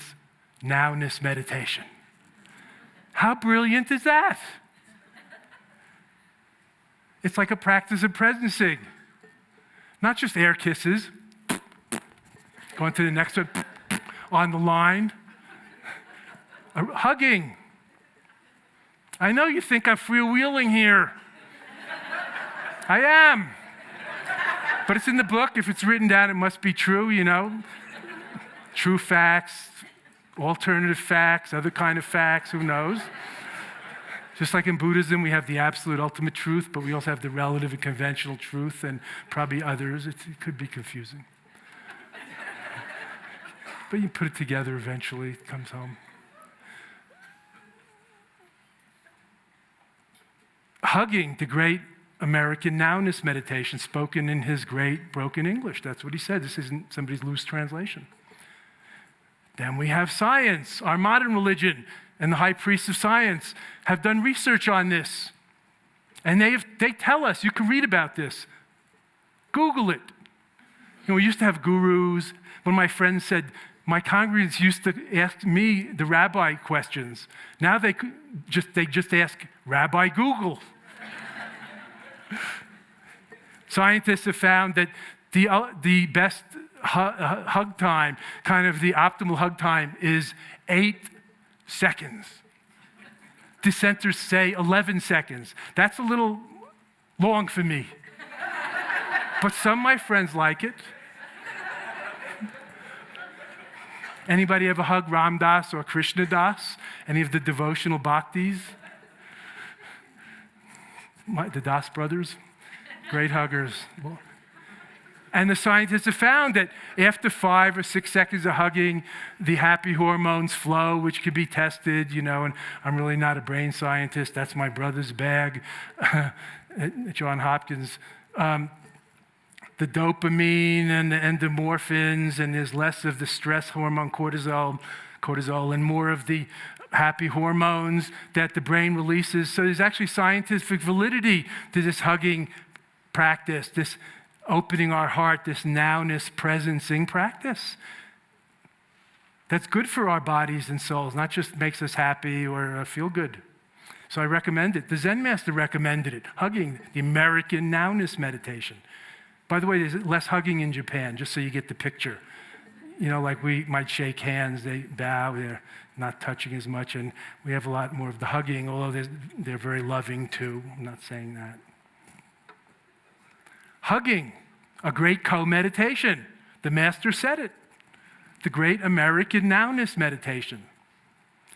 nowness meditation. How brilliant is that? It's like a practice of presencing. Not just air kisses, going to the next one, on the line. Hugging. I know you think I'm freewheeling here. I am. But it's in the book. If it's written down, it must be true, True facts, alternative facts, other kind of facts, who knows? Just like in Buddhism, we have the absolute ultimate truth, but we also have the relative and conventional truth, and probably others. It could be confusing. But you put it together eventually, it comes home. Hugging, the great American nowness meditation, spoken in his great broken English. That's what he said. This isn't somebody's loose translation. Then we have science. Our modern religion and the high priests of science have done research on this. And they tell us, you can read about this. Google it. We used to have gurus. One of my friends said, my congregants used to ask me the rabbi questions. Now they just ask Rabbi Google. Scientists have found that the best hug time, kind of the optimal hug time, is 8 seconds. Dissenters say 11 seconds. That's a little long for me. But some of my friends like it. Anybody ever hug Ram Dass or Krishna Das? Any of the devotional bhaktis? The Das brothers? Great huggers. And the scientists have found that after 5 or 6 seconds of hugging, the happy hormones flow, which could be tested, and I'm really not a brain scientist. That's my brother's bag at Johns Hopkins. The dopamine and the endorphins, and there's less of the stress hormone cortisol, and more of the happy hormones that the brain releases. So there's actually scientific validity to this hugging practice, this opening our heart, this nowness, presencing practice. That's good for our bodies and souls, not just makes us happy or feel good. So I recommend it. The Zen master recommended it, hugging, the American nowness meditation. By the way, there's less hugging in Japan, just so you get the picture. Like we might shake hands, they bow, they're not touching as much, and we have a lot more of the hugging, although they're very loving too. I'm not saying that. Hugging, a great co-meditation. The master said it. The great American nowness meditation.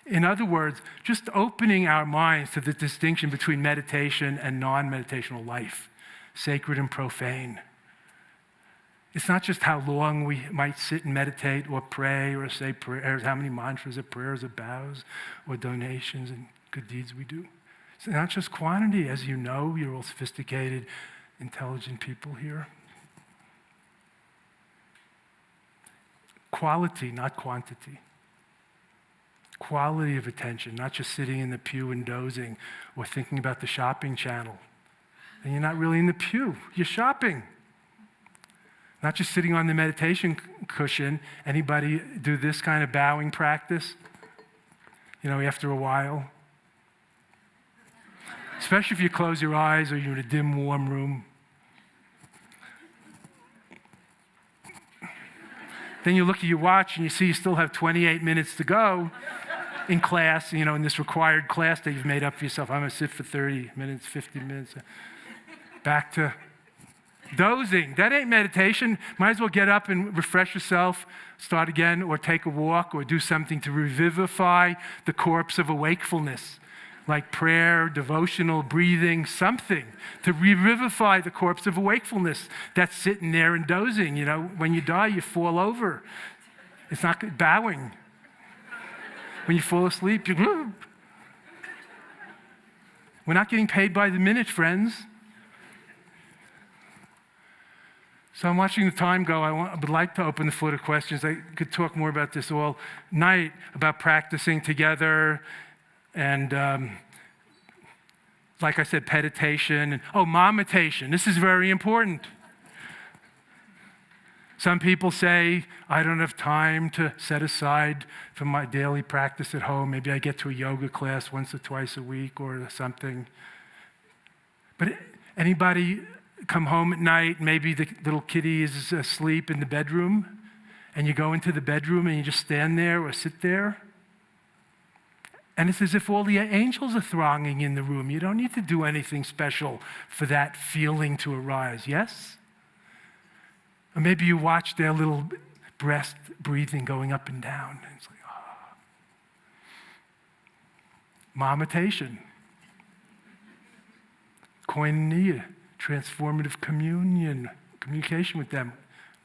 In other words, just opening our minds to the distinction between meditation and non-meditational life, sacred and profane. It's not just how long we might sit and meditate or pray or say prayers, how many mantras or prayers or bows or donations and good deeds we do. It's not just quantity, as you know, you're all sophisticated, intelligent people here. Quality, not quantity. Quality of attention, not just sitting in the pew and dozing or thinking about the shopping channel. And you're not really in the pew, you're shopping. Not just sitting on the meditation cushion. Anybody do this kind of bowing practice? You know, after a while. Especially if you close your eyes or you're in a dim, warm room. Then you look at your watch and you see you still have 28 minutes to go in class, you know, in this required class that you've made up for yourself. I'm going to sit for 30 minutes, 50 minutes. Back to dozing. That ain't meditation. Might as well get up and refresh yourself, start again, or take a walk, or do something to revivify the corpse of wakefulness, like prayer, devotional, breathing, something to revivify the corpse of wakefulness that's sitting there and dozing. You know, when you die, you fall over. It's not good. Bowing. When you fall asleep, you... We're not getting paid by the minute, friends. So I'm watching the time go. I would like to open the floor to questions. I could talk more about this all night, about practicing together and, like I said, meditation. And, momitation. This is very important. Some people say, I don't have time to set aside for my daily practice at home. Maybe I get to a yoga class once or twice a week or something. But anybody come home at night, maybe the little kitty is asleep in the bedroom, and you go into the bedroom and you just stand there or sit there. And it's as if all the angels are thronging in the room. You don't need to do anything special for that feeling to arise, yes? Or maybe you watch their little breast breathing going up and down. And it's like, Momitation. Koinonia. Transformative communication with them.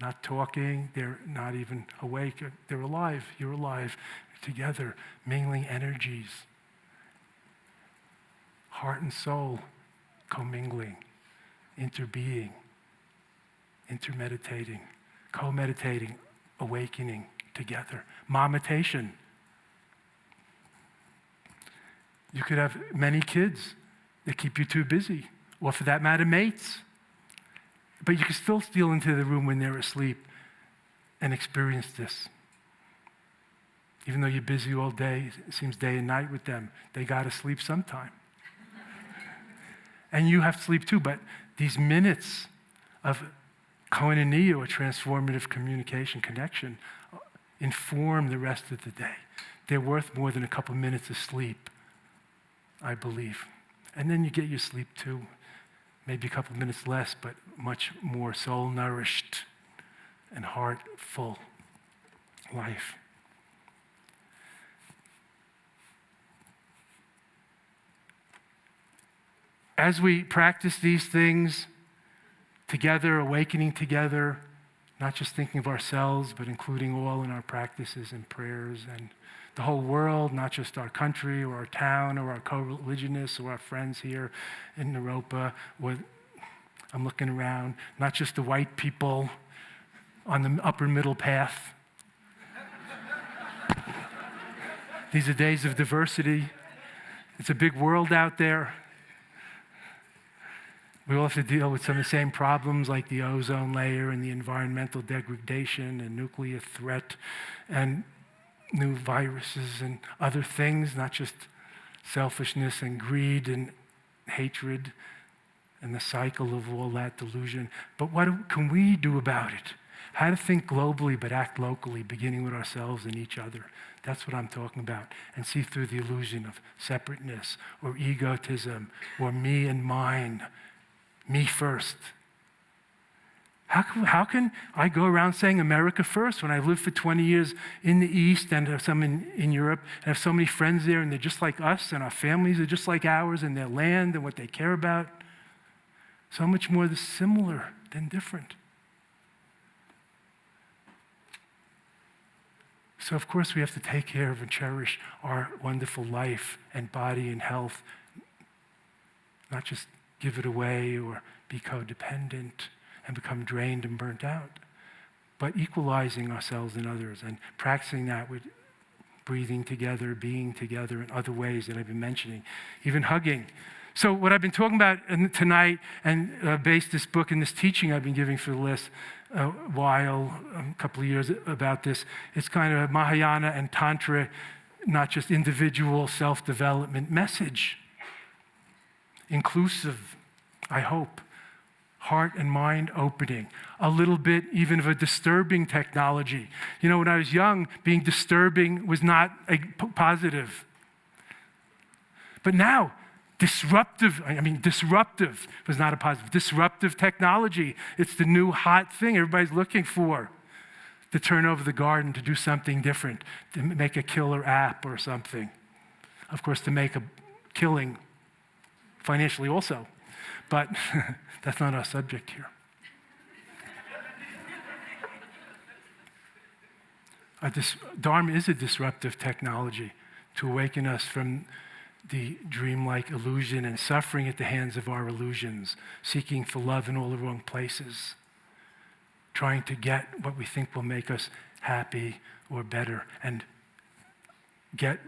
Not talking, they're not even awake, they're alive, you're alive, together, mingling energies. Heart and soul commingling, interbeing, intermeditating, co-meditating, awakening together. Momitation. You could have many kids that keep you too busy. Or for that matter, mates. But you can still steal into the room when they're asleep and experience this. Even though you're busy all day, it seems day and night with them, they got to sleep sometime. And you have to sleep too, but these minutes of koinonia or transformative communication, connection, inform the rest of the day. They're worth more than a couple minutes of sleep, I believe. And then you get your sleep too. Maybe a couple minutes less, but much more soul-nourished and heart-full life. As we practice these things together, awakening together, not just thinking of ourselves, but including all in our practices and prayers and the whole world, not just our country or our town or our co-religionists or our friends here in Naropa. I'm looking around, not just the white people on the upper middle path. These are days of diversity. It's a big world out there. We all have to deal with some of the same problems like the ozone layer and the environmental degradation and nuclear threat and new viruses and other things, not just selfishness and greed and hatred and the cycle of all that delusion. But what can we do about it? How to think globally but act locally, beginning with ourselves and each other. That's what I'm talking about. And see through the illusion of separateness or egotism or me and mine, me first. How can I go around saying America first when I lived for 20 years in the East and have some in Europe and have so many friends there and they're just like us and our families are just like ours and their land and what they care about? So much more similar than different. So of course we have to take care of and cherish our wonderful life and body and health not just give it away or be codependent and become drained and burnt out, but equalizing ourselves and others and practicing that with breathing together, being together in other ways that I've been mentioning, even hugging. So what I've been talking about tonight and based this book and this teaching I've been giving for the last while, a couple of years about this, it's kind of a Mahayana and Tantra, not just individual self-development message. Inclusive, I hope, heart and mind opening, a little bit even of a disturbing technology. You know, when I was young, being disturbing was not a positive. But now, disruptive was not a positive. Disruptive technology, it's the new hot thing everybody's looking for. To turn over the garden, to do something different, to make a killer app or something. Of course, to make a killing financially also, but that's not our subject here. Dharma is a disruptive technology to awaken us from the dreamlike illusion and suffering at the hands of our illusions, seeking for love in all the wrong places, trying to get what we think will make us happy or better, and get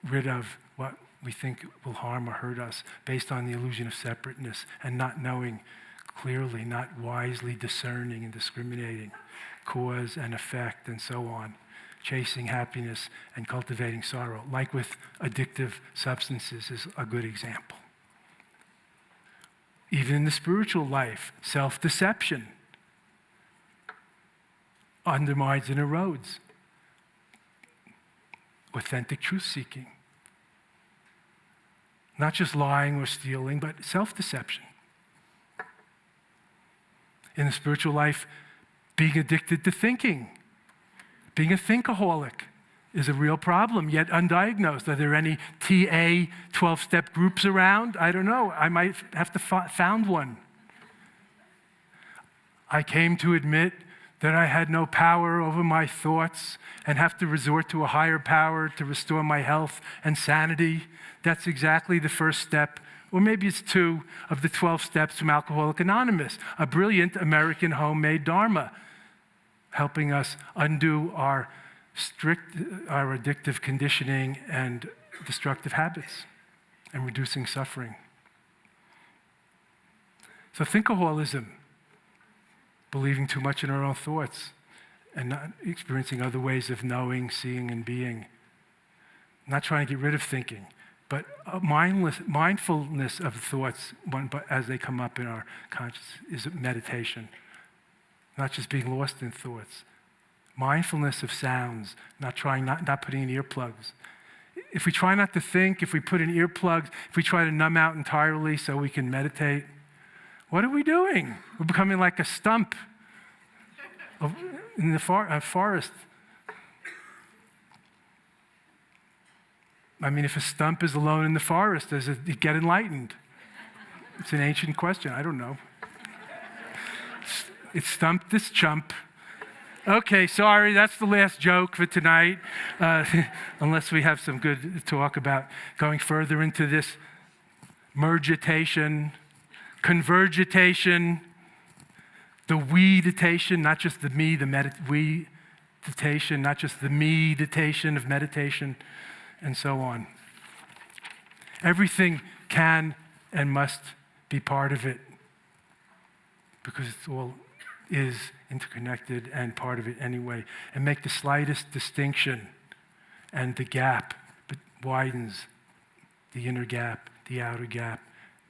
rid of what we think will harm or hurt us based on the illusion of separateness and not knowing clearly, not wisely discerning and discriminating cause and effect and so on, chasing happiness and cultivating sorrow, like with addictive substances is a good example. Even in the spiritual life, self-deception undermines and erodes authentic truth-seeking. Not just lying or stealing, but self-deception. In the spiritual life, being addicted to thinking, being a thinkaholic is a real problem, yet undiagnosed. Are there any TA 12-step groups around? I don't know. I might have to found one. I came to admit that I had no power over my thoughts and have to resort to a higher power to restore my health and sanity. That's exactly the first step, or maybe it's 2 of the 12 steps from Alcoholics Anonymous, a brilliant American homemade Dharma, helping us undo our addictive conditioning and destructive habits and reducing suffering. So thinkaholism, believing too much in our own thoughts and not experiencing other ways of knowing, seeing, and being. Not trying to get rid of thinking, but mindfulness of thoughts as they come up in our consciousness is meditation. Not just being lost in thoughts. Mindfulness of sounds, not putting in earplugs. If we try not to think, if we put in earplugs, if we try to numb out entirely so we can meditate, what are we doing? We're becoming like a stump in the forest. I mean, if a stump is alone in the forest, does it get enlightened? It's an ancient question. I don't know. It stumped this chump. Okay, sorry, that's the last joke for tonight, unless we have some good talk about going further into this mergitation, convergitation, the we-ditation, not just the me, the we-ditation, not just the me-ditation of meditation, and so on. Everything can and must be part of it because it's all is interconnected and part of it anyway. And make the slightest distinction and the gap widens, the inner gap, the outer gap,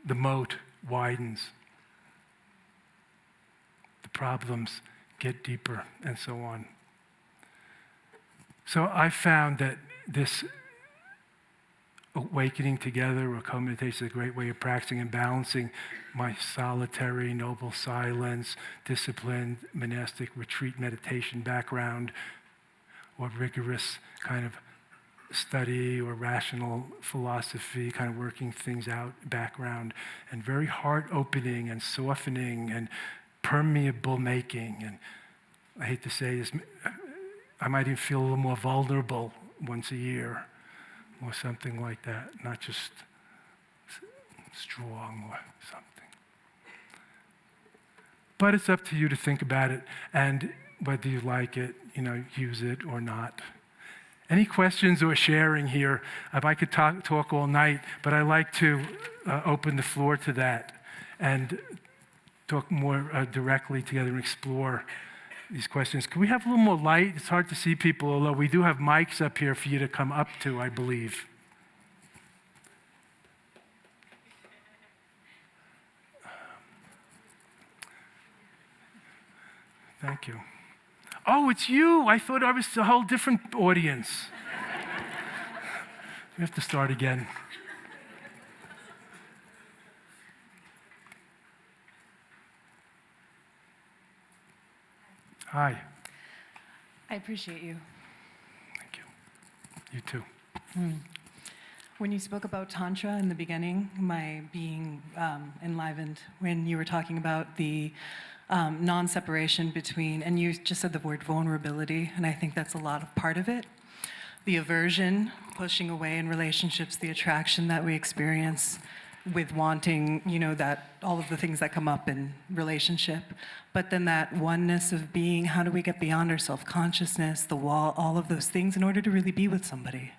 the moat widens. The problems get deeper and so on. So I found that this awakening together or co-meditation is a great way of practicing and balancing my solitary, noble silence, disciplined, monastic retreat meditation background, or rigorous kind of study or rational philosophy, kind of working things out background, and very heart-opening and softening and permeable making. And I hate to say this, I might even feel a little more vulnerable once a year or something like that, not just strong or something. But it's up to you to think about it and whether you like it, use it or not. Any questions or sharing here? I could talk all night, but I like to open the floor to that and talk more directly together and explore these questions. Can we have a little more light? It's hard to see people, although we do have mics up here for you to come up to, I believe. Thank you. Oh, it's you. I thought I was a whole different audience. We have to start again. Hi. I appreciate you. Thank you. You too. When you spoke about Tantra in the beginning, my being enlivened when you were talking about the non-separation between, and you just said the word vulnerability, and I think that's a lot of part of it. The aversion, pushing away in relationships, the attraction that we experience with wanting, that all of the things that come up in relationship. But then that oneness of being, how do we get beyond our self-consciousness, the wall, all of those things in order to really be with somebody?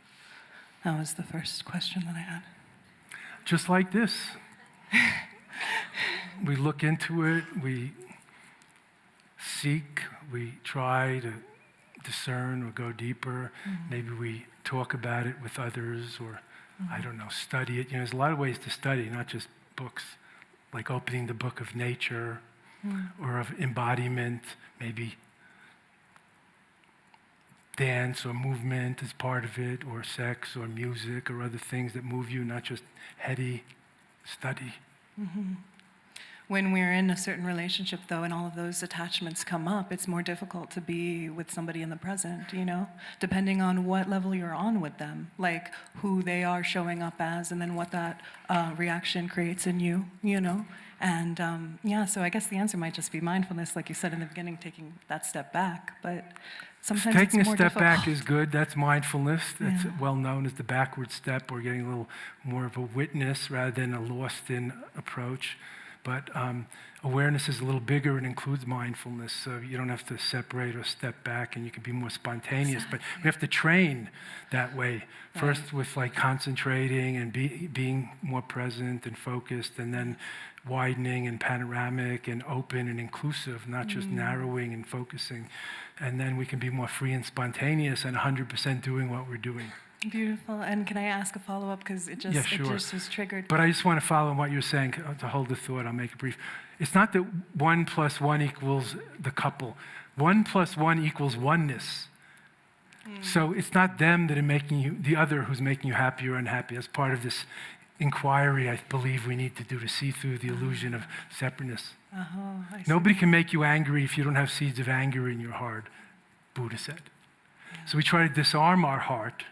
That was the first question that I had. Just like this. We look into it, we seek, we try to discern or go deeper. Maybe we talk about it with others or, study it. There's a lot of ways to study, not just books, like opening the book of nature or of embodiment, maybe dance or movement is part of it, or sex or music or other things that move you, not just heady study. When we're in a certain relationship, though, and all of those attachments come up, it's more difficult to be with somebody in the present, depending on what level you're on with them, like who they are showing up as, and then what that reaction creates in you, And so I guess the answer might just be mindfulness, like you said in the beginning, taking that step back. But sometimes taking it's a more step difficult. back is good. That's mindfulness. That's well known as the backward step, or getting a little more of a witness rather than a lost-in approach. But awareness is a little bigger and includes mindfulness, so you don't have to separate or step back, and you can be more spontaneous. But we have to train that way. First with concentrating and being more present and focused, and then widening and panoramic and open and inclusive, not just narrowing and focusing. And then we can be more free and spontaneous and 100% doing what we're doing. Beautiful. And can I ask a follow-up? Because it just was triggered. But I just want to follow on what you're saying, to hold the thought. I'll make it brief. It's not that 1 + 1 equals the couple. 1 + 1 equals oneness. So it's not them that are making you, the other who's making you happy or unhappy. That's part of this inquiry I believe we need to do to see through the illusion of separateness. I see. Nobody can make you angry if you don't have seeds of anger in your heart, Buddha said. So we try to disarm our heart,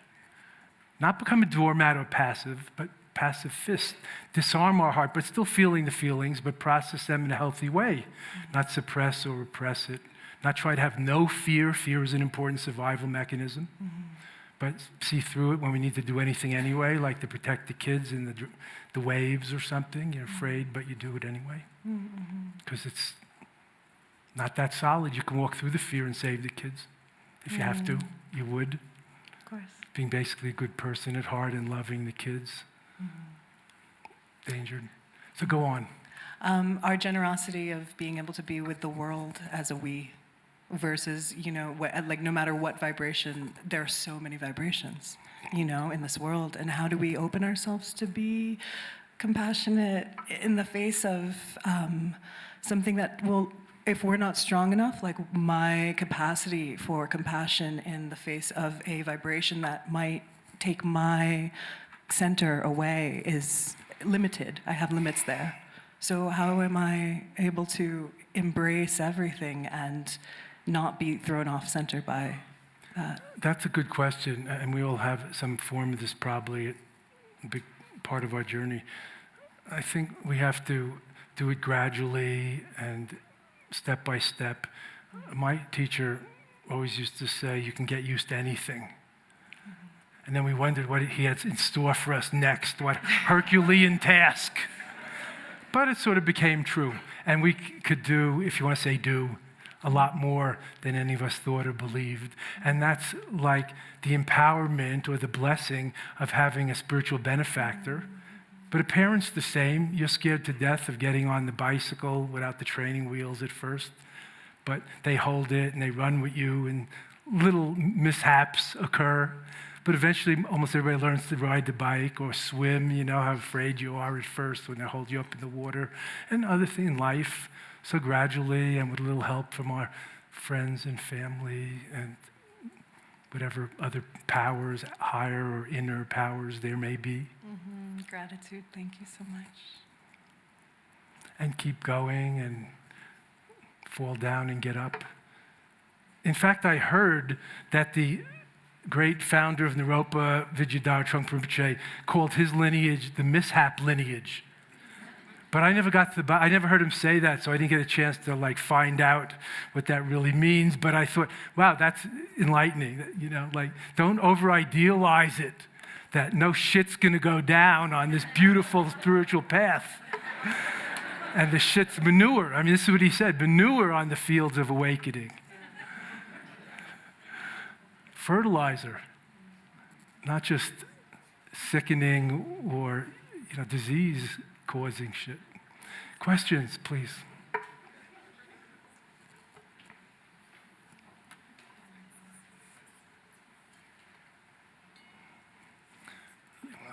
not become a doormat or passive, but passive fist. Disarm our heart, but still feeling the feelings, but process them in a healthy way. Not suppress or repress it. Not try to have no fear. Fear is an important survival mechanism. But see through it when we need to do anything anyway, like to protect the kids in the waves or something. You're afraid, but you do it anyway. Because it's not that solid. You can walk through the fear and save the kids. If you have to, you would. Of course. Being basically a good person at heart and loving the kids. Endangered. So go on. Our generosity of being able to be with the world as a we versus, no matter what vibration, there are so many vibrations, in this world. And how do we open ourselves to be compassionate in the face of something that will, if we're not strong enough, like my capacity for compassion in the face of a vibration that might take my center away is limited. I have limits there. So how am I able to embrace everything and not be thrown off center by that? That's a good question, and we all have some form of this probably, a big part of our journey. I think we have to do it gradually and step by step. My teacher always used to say, you can get used to anything. And then we wondered what he had in store for us next, what Herculean task. But it sort of became true. And we could do, if you want to say do, a lot more than any of us thought or believed. And that's like the empowerment or the blessing of having a spiritual benefactor. But a parent's the same. You're scared to death of getting on the bicycle without the training wheels at first. But they hold it and they run with you, and little mishaps occur. But eventually, almost everybody learns to ride the bike or swim. You know how afraid you are at first when they hold you up in the water, and other things in life. So gradually, and with a little help from our friends and family and whatever other powers, higher or inner powers there may be. Mm-hmm. Gratitude. Thank you so much. And keep going and fall down and get up. In fact, I heard that the great founder of Naropa, Vidyadhara Trungpa Rinpoche, called his lineage the mishap lineage. But I never got to I never heard him say that, so I didn't get a chance to like find out what that really means. But I thought, wow, that's enlightening. You know, like don't over-idealize it, that no shit's gonna go down on this beautiful spiritual path. And the shit's manure. I mean, this is what he said, manure on the fields of awakening. Fertilizer, not just sickening or, disease-causing shit. Questions, please.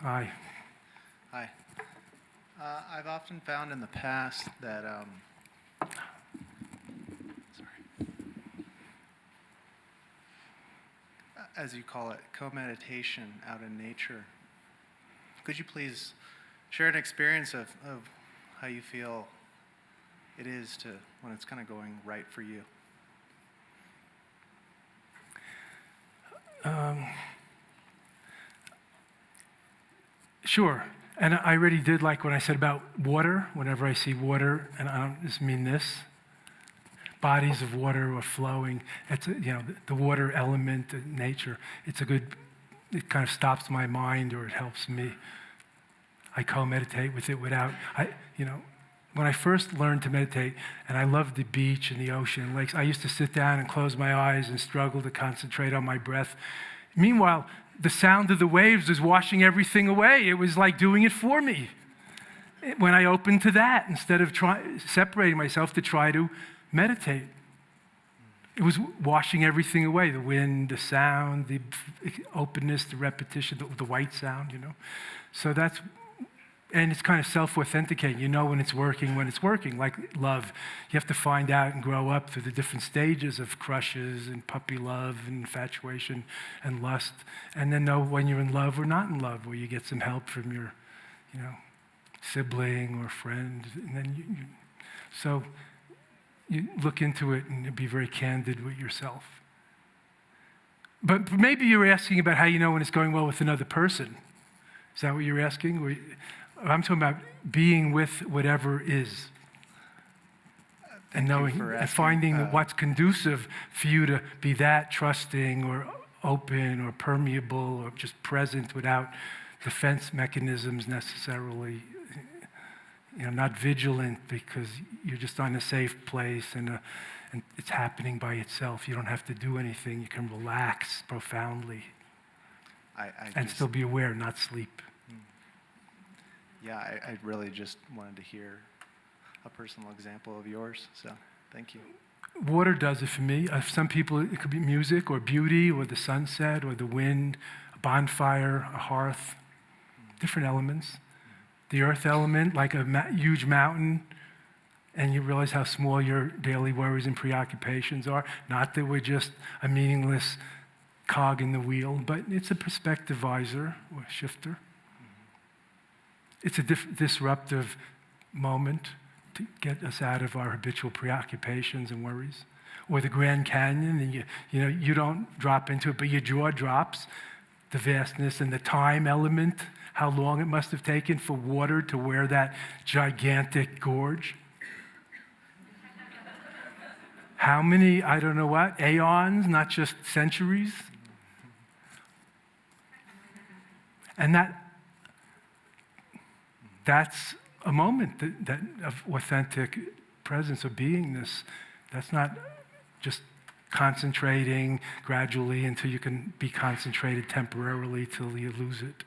Hi. Hi. I've often found in the past that, as you call it, co-meditation out in nature. Could you please share an experience of how you feel it is to when it's kind of going right for you? Sure. And I already did like when I said about water, whenever I see water, and I don't just mean this, bodies of water are flowing. It's, the water element in nature. It's it kind of stops my mind or it helps me. I co-meditate with it without, when I first learned to meditate, and I loved the beach and the ocean and lakes, I used to sit down and close my eyes and struggle to concentrate on my breath. Meanwhile, the sound of the waves was washing everything away. It was like doing it for me. When I opened to that, instead of separating myself to try to meditate, it was washing everything away, the wind, the sound, the openness, the repetition, the white sound, So and it's kind of self-authenticating. You know when it's working, like love. You have to find out and grow up through the different stages of crushes and puppy love and infatuation and lust, and then know when you're in love or not in love, where you get some help from your, sibling or friend, and then so you look into it and be very candid with yourself. But maybe you're asking about how you know when it's going well with another person. Is that what you're asking? I'm talking about being with whatever is. And knowing and finding what's conducive for you to be that trusting or open or permeable or just present without defense mechanisms necessarily. Not vigilant because you're just on a safe place and it's happening by itself. You don't have to do anything. You can relax profoundly and still be aware, not sleep. Yeah, I really just wanted to hear a personal example of yours, so thank you. Water does it for me. Some people, it could be music or beauty or the sunset or the wind, a bonfire, a hearth, different elements. The earth element, like a huge mountain, and you realize how small your daily worries and preoccupations are. Not that we're just a meaningless cog in the wheel, but it's a perspectivizer or shifter. It's a disruptive moment to get us out of our habitual preoccupations and worries. Or the Grand Canyon, and you don't drop into it, but your jaw drops. The vastness and the time element, how long it must have taken for water to wear that gigantic gorge. How many, aeons, not just centuries. And that's a moment that of authentic presence, of beingness. That's not just concentrating gradually until you can be concentrated temporarily till you lose it.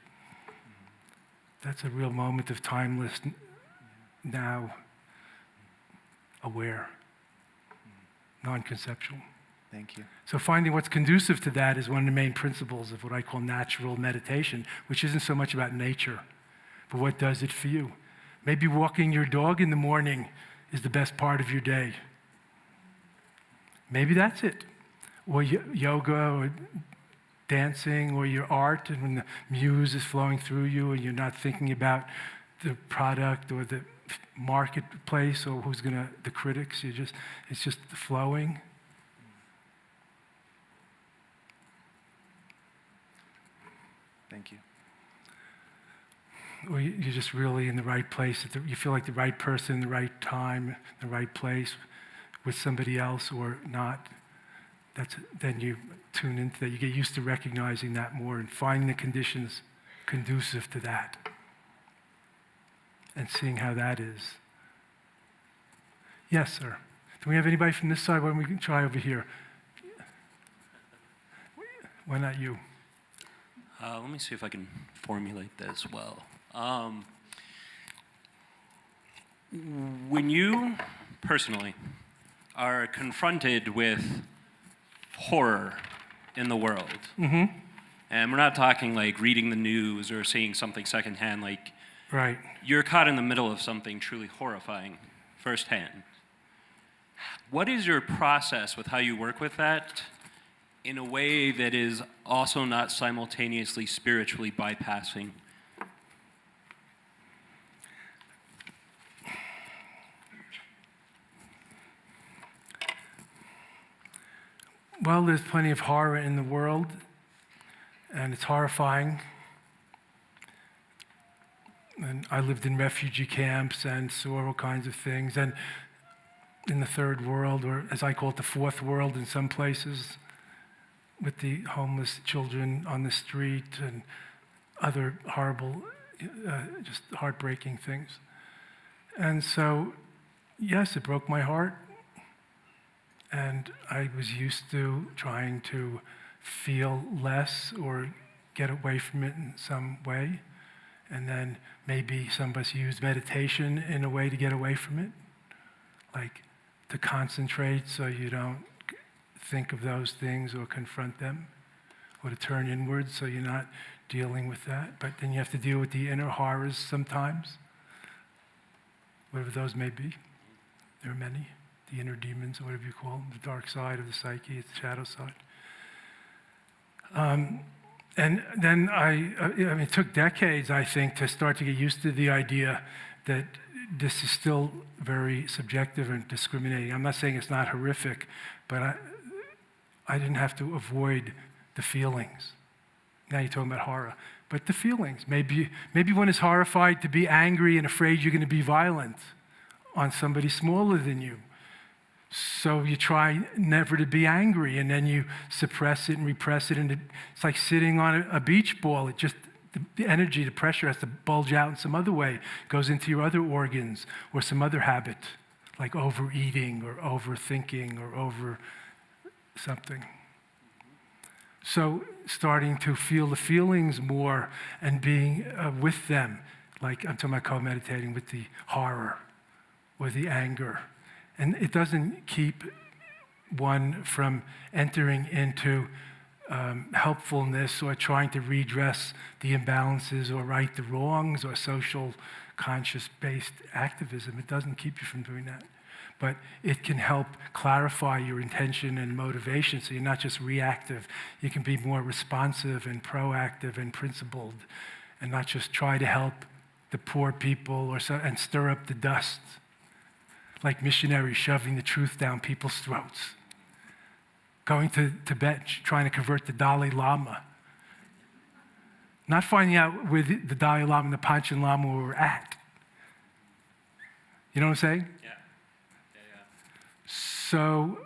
That's a real moment of timeless now, aware, non-conceptual. Thank you. So finding what's conducive to that is one of the main principles of what I call natural meditation, which isn't so much about nature, but what does it for you? Maybe walking your dog in the morning is the best part of your day. Maybe that's it. Or yoga, or dancing, or your art, and when the muse is flowing through you and you're not thinking about the product or the marketplace or the critics, it's just flowing. Thank you. Or you're just really in the right place. You feel like the right person, the right time, the right place with somebody else or not. Then you tune into that. You get used to recognizing that more and finding the conditions conducive to that and seeing how that is. Yes, sir. Do we have anybody from this side? Why don't we try over here? Why not you? Let me see if I can formulate this well. When you personally are confronted with horror in the world, and we're not talking like reading the news or seeing something secondhand, like Right. you're caught in the middle of something truly horrifying firsthand. What is your process with how you work with that in a way that is also not simultaneously spiritually bypassing? Well, there's plenty of horror in the world, and it's horrifying. And I lived in refugee camps and saw all kinds of things. And in the third world, or as I call it, the fourth world in some places, with the homeless children on the street and other horrible, just heartbreaking things. And so, yes, it broke my heart. And I was used to trying to feel less or get away from it in some way. And then maybe some of us use meditation in a way to get away from it, like to concentrate so you don't think of those things or confront them, or to turn inward so you're not dealing with that. But then you have to deal with the inner horrors sometimes, whatever those may be. There are many. The inner demons, or whatever you call them, the dark side of the psyche, it's the shadow side. And then it took decades, I think, to start to get used to the idea that this is still very subjective and discriminating. I'm not saying it's not horrific, but I didn't have to avoid the feelings. Now you're talking about horror. But the feelings. Maybe one is horrified to be angry and afraid you're going to be violent on somebody smaller than you. So you try never to be angry, and then you suppress it and repress it, and it's like sitting on a beach ball. The energy, the pressure has to bulge out in some other way, goes into your other organs, or some other habit, like overeating or overthinking or over something. So starting to feel the feelings more and being with them, like I'm talking about co-meditating with the horror or the anger. And it doesn't keep one from entering into helpfulness or trying to redress the imbalances or right the wrongs or social conscious-based activism. It doesn't keep you from doing that. But it can help clarify your intention and motivation so you're not just reactive. You can be more responsive and proactive and principled and not just try to help the poor people and stir up the dust. Like missionaries shoving the truth down people's throats. Going to Tibet, trying to convert the Dalai Lama. Not finding out where the Dalai Lama and the Panchen Lama were at. You know what I'm saying? Yeah. So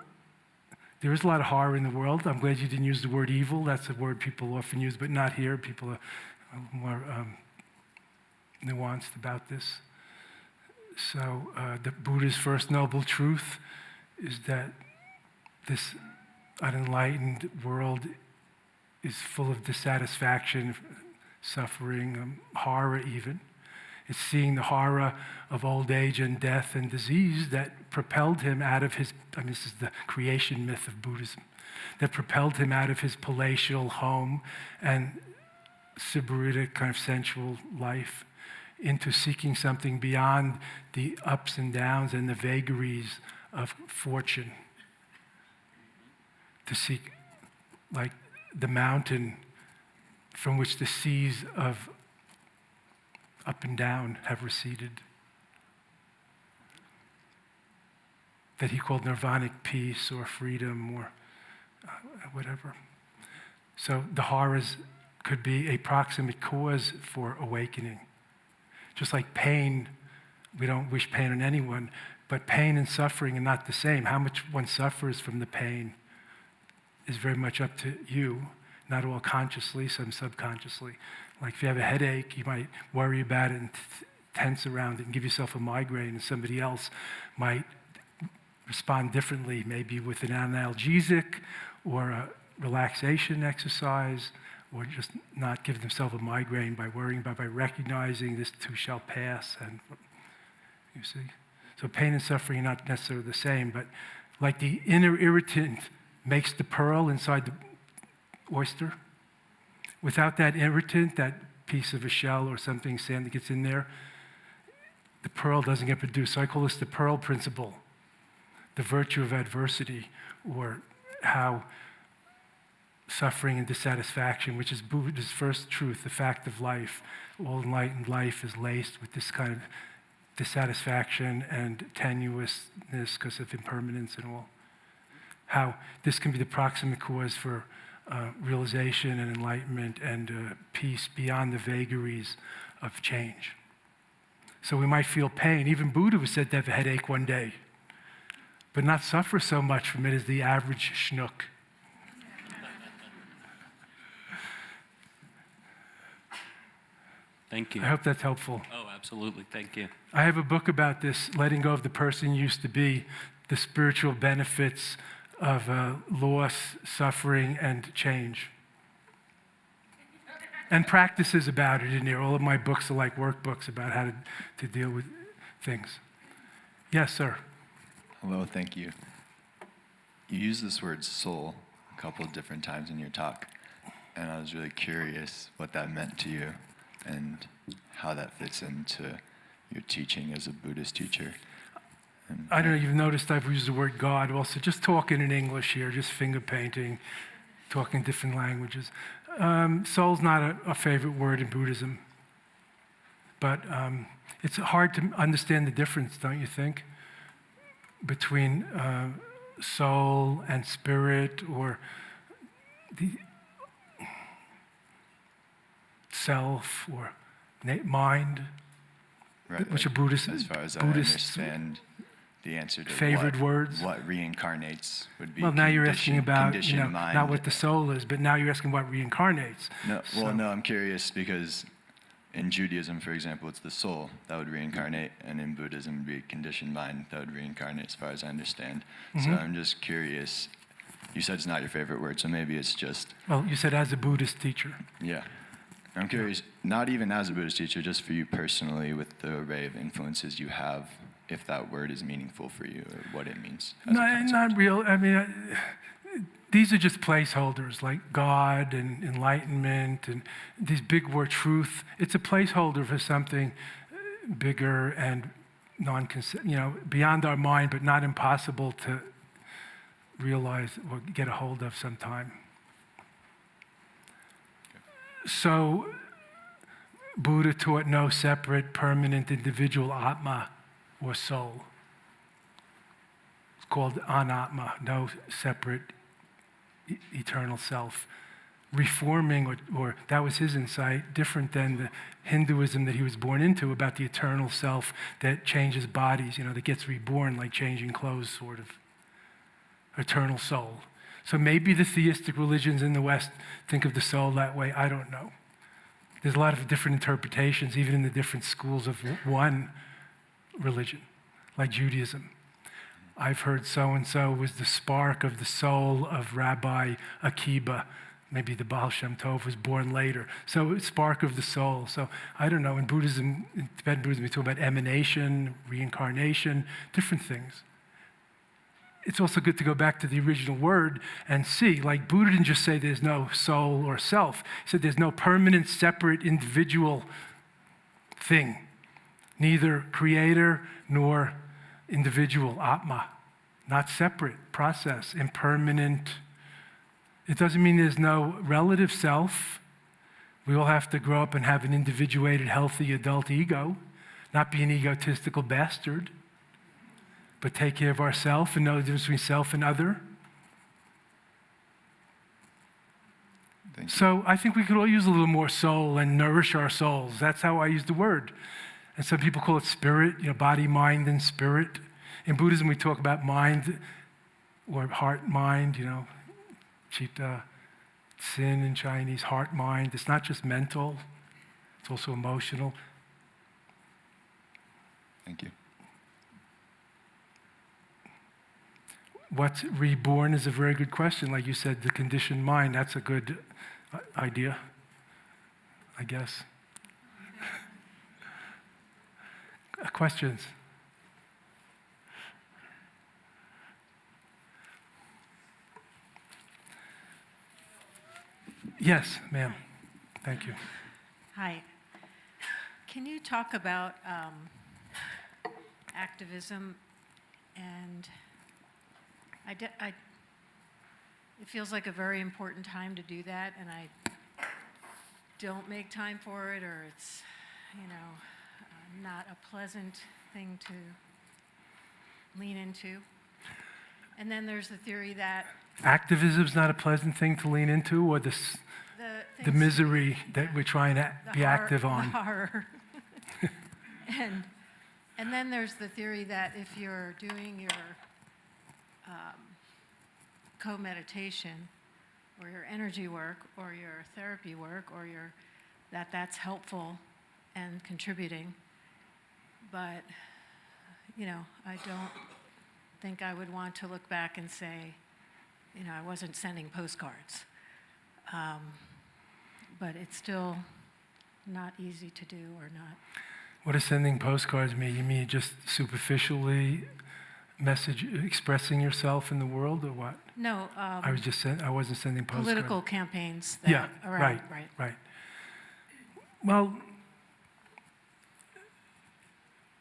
there is a lot of horror in the world. I'm glad you didn't use the word evil. That's a word people often use, but not here. People a little more nuanced about this. So the Buddha's first noble truth is that this unenlightened world is full of dissatisfaction, suffering, horror even. It's seeing the horror of old age and death and disease that propelled him out of his, I mean, this is the creation myth of Buddhism, that propelled him out of his palatial home and sybaritic kind of sensual life into seeking something beyond the ups and downs and the vagaries of fortune. To seek, like, the mountain from which the seas of up and down have receded. That he called nirvanic peace or freedom or whatever. So the horrors could be a proximate cause for awakening. Just like pain, we don't wish pain on anyone, but pain and suffering are not the same. How much one suffers from the pain is very much up to you, not all consciously, some subconsciously. Like if you have a headache, you might worry about it and tense around it and give yourself a migraine, and somebody else might respond differently, maybe with an analgesic or a relaxation exercise, or just not give themselves a migraine by worrying about, by recognizing this too shall pass. And you see? So pain and suffering are not necessarily the same, but like the inner irritant makes the pearl inside the oyster. Without that irritant, that piece of a shell or something, sand that gets in there, the pearl doesn't get produced. So I call this the pearl principle, the virtue of adversity, or how suffering and dissatisfaction, which is Buddha's first truth, the fact of life, all enlightened life is laced with this kind of dissatisfaction and tenuousness because of impermanence and all. How this can be the proximate cause for realization and enlightenment and peace beyond the vagaries of change. So we might feel pain. Even Buddha was said to have a headache one day, but not suffer so much from it as the average schnook. Thank you. I hope that's helpful. Oh, absolutely. Thank you. I have a book about this, letting go of the person you used to be, the spiritual benefits of loss, suffering, and change. And practices about it in there. All of my books are like workbooks about how to deal with things. Yes, sir. Hello, thank you. You use this word soul a couple of different times in your talk, and I was really curious what that meant to you and how that fits into your teaching as a Buddhist teacher. And I don't know, you've noticed I've used the word God also, just talking in English here, just finger painting, talking different languages. Soul's not a favorite word in Buddhism, but it's hard to understand the difference, don't you think, between soul and spirit, or the self, or mind, right, which like, are Buddhist, as far as Buddhist I understand, the answer to favored words. what reincarnates would be. Well, now you're asking about, conditioned mind. not what the soul is, but now you're asking what reincarnates. No, I'm curious because in Judaism, for example, it's the soul that would reincarnate, and in Buddhism, it would be conditioned mind that would reincarnate, as far as I understand. So I'm just curious. You said it's not your favorite word, so maybe it's just. Well, you said as a Buddhist teacher. Yeah. I'm curious, not even as a Buddhist teacher, just for you personally, with the array of influences you have, if that word is meaningful for you or what it means. As a No, concept. not real. I mean, these are just placeholders, like God and enlightenment and these big word truth. It's a placeholder for something bigger and beyond our mind, but not impossible to realize or get a hold of sometime. So Buddha taught no separate, permanent, individual Atma or soul. It's called Anatma, no separate, eternal self. Reforming, or that was his insight, different than the Hinduism that he was born into about the eternal self that changes bodies, that gets reborn like changing clothes, sort of. Eternal soul. So maybe the theistic religions in the West think of the soul that way. I don't know. there's a lot of different interpretations, even in the different schools of one religion, like Judaism. I've heard so-and-so was the spark of the soul of Rabbi Akiba. Maybe the Baal Shem Tov was born later. So it's spark of the soul. So I don't know, in Buddhism, in Tibetan Buddhism, we talk about emanation, reincarnation, different things. It's also good to go back to the original word and see, like Buddha didn't just say there's no soul or self. He said there's no permanent, separate, individual thing, neither creator nor individual, Atma, not separate, process, impermanent. It doesn't mean there's no relative self. We all have to grow up and have an individuated, healthy adult ego, not be an egotistical bastard, but take care of ourselves and know the difference between self and other. Thank you. So I think we could all use a little more soul and nourish our souls. That's how I use the word. And some people call it spirit, body, mind, and spirit. In Buddhism, we talk about mind or heart, mind, Chitta, sin in Chinese, heart, mind. It's not just mental, it's also emotional. Thank you. What's reborn is a very good question. Like you said, the conditioned mind, that's a good idea, I guess. Questions? Yes, ma'am. Thank you. Hi. Can you talk about activism and it feels like a very important time to do that, and I don't make time for it, or it's, not a pleasant thing to lean into. And then there's the theory that Activism's not a pleasant thing to lean into, or the things- misery that we're trying to the be horror- active on. The horror. And then there's the theory that if you're doing your co-meditation or your energy work or your therapy work or that's helpful and contributing. But, I don't think I would want to look back and say, I wasn't sending postcards. But it's still not easy to do or not. What does sending postcards mean? You mean just superficially expressing yourself in the world, or what? No, I wasn't sending postcards. political campaigns. That, Yeah, right. right. Well,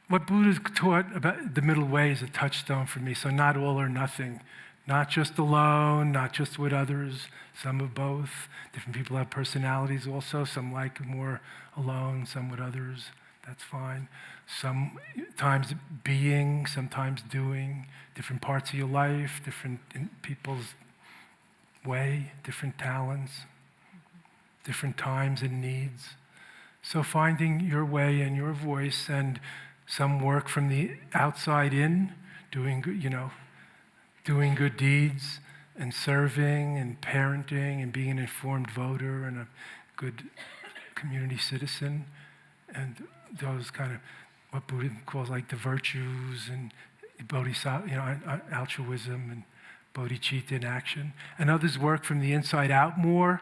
what Buddha taught about the middle way is a touchstone for me. So not all or nothing, not just alone, not just with others, some of both. Different people have personalities also. Some like more alone, some with others. That's fine. Sometimes being, sometimes doing, different parts of your life, different people's way, different talents, different times and needs. So finding your way and your voice, and some work from the outside in, doing good deeds and serving and parenting and being an informed voter and a good community citizen, and those kind of what Buddha calls like the virtues and bodhisattva, altruism and bodhicitta in action. And others work from the inside out more,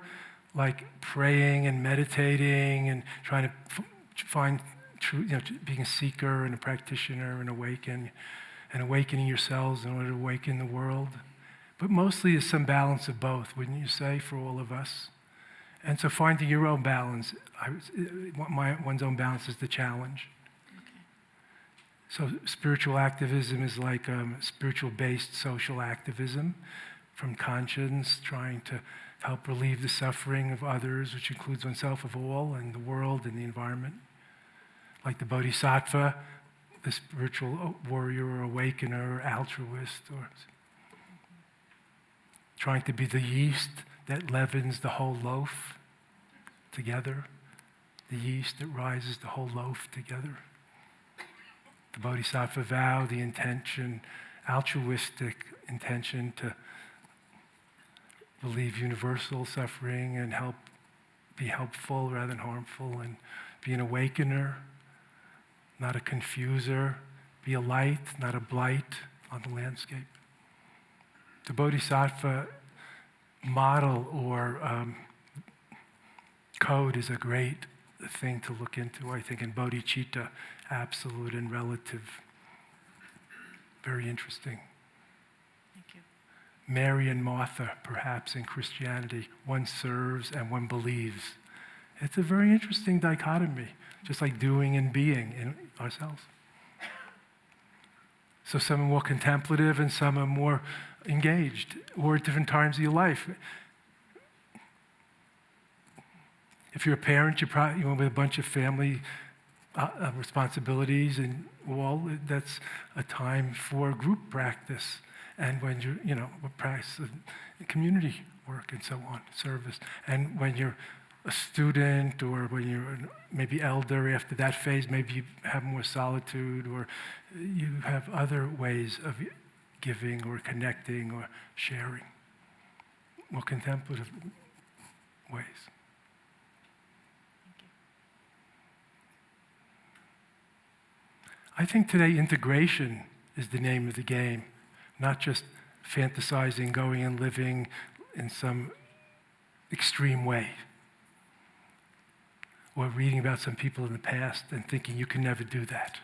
like praying and meditating and trying to find truth, being a seeker and a practitioner and awakening yourselves in order to awaken the world. But mostly is some balance of both, wouldn't you say, for all of us? And so finding your own balance, one's own balance is the challenge. So spiritual activism is like spiritual-based social activism from conscience, trying to help relieve the suffering of others, which includes oneself, of all, and the world and the environment. Like the bodhisattva, the spiritual warrior or awakener or altruist, or trying to be the yeast that leavens the whole loaf together, the yeast that rises the whole loaf together. The bodhisattva vow, the intention, altruistic intention to relieve universal suffering and help be helpful rather than harmful, and be an awakener, not a confuser, be a light, not a blight on the landscape. The Bodhisattva model or code is a great thing to look into, I think, in bodhicitta, absolute and relative. Very interesting. Thank you. Mary and Martha, perhaps, in Christianity. One serves and one believes. It's a very interesting dichotomy, just like doing and being in ourselves. So some are more contemplative and some are more engaged, or at different times of your life. If you're a parent, you're probably with a bunch of family responsibilities and all, that's a time for group practice. And when you're, practice community work and so on, service. And when you're a student or when you're maybe elder, after that phase, maybe you have more solitude or you have other ways of giving or connecting or sharing, more contemplative ways. I think today integration is the name of the game, not just fantasizing, going and living in some extreme way, or reading about some people in the past and thinking you can never do that,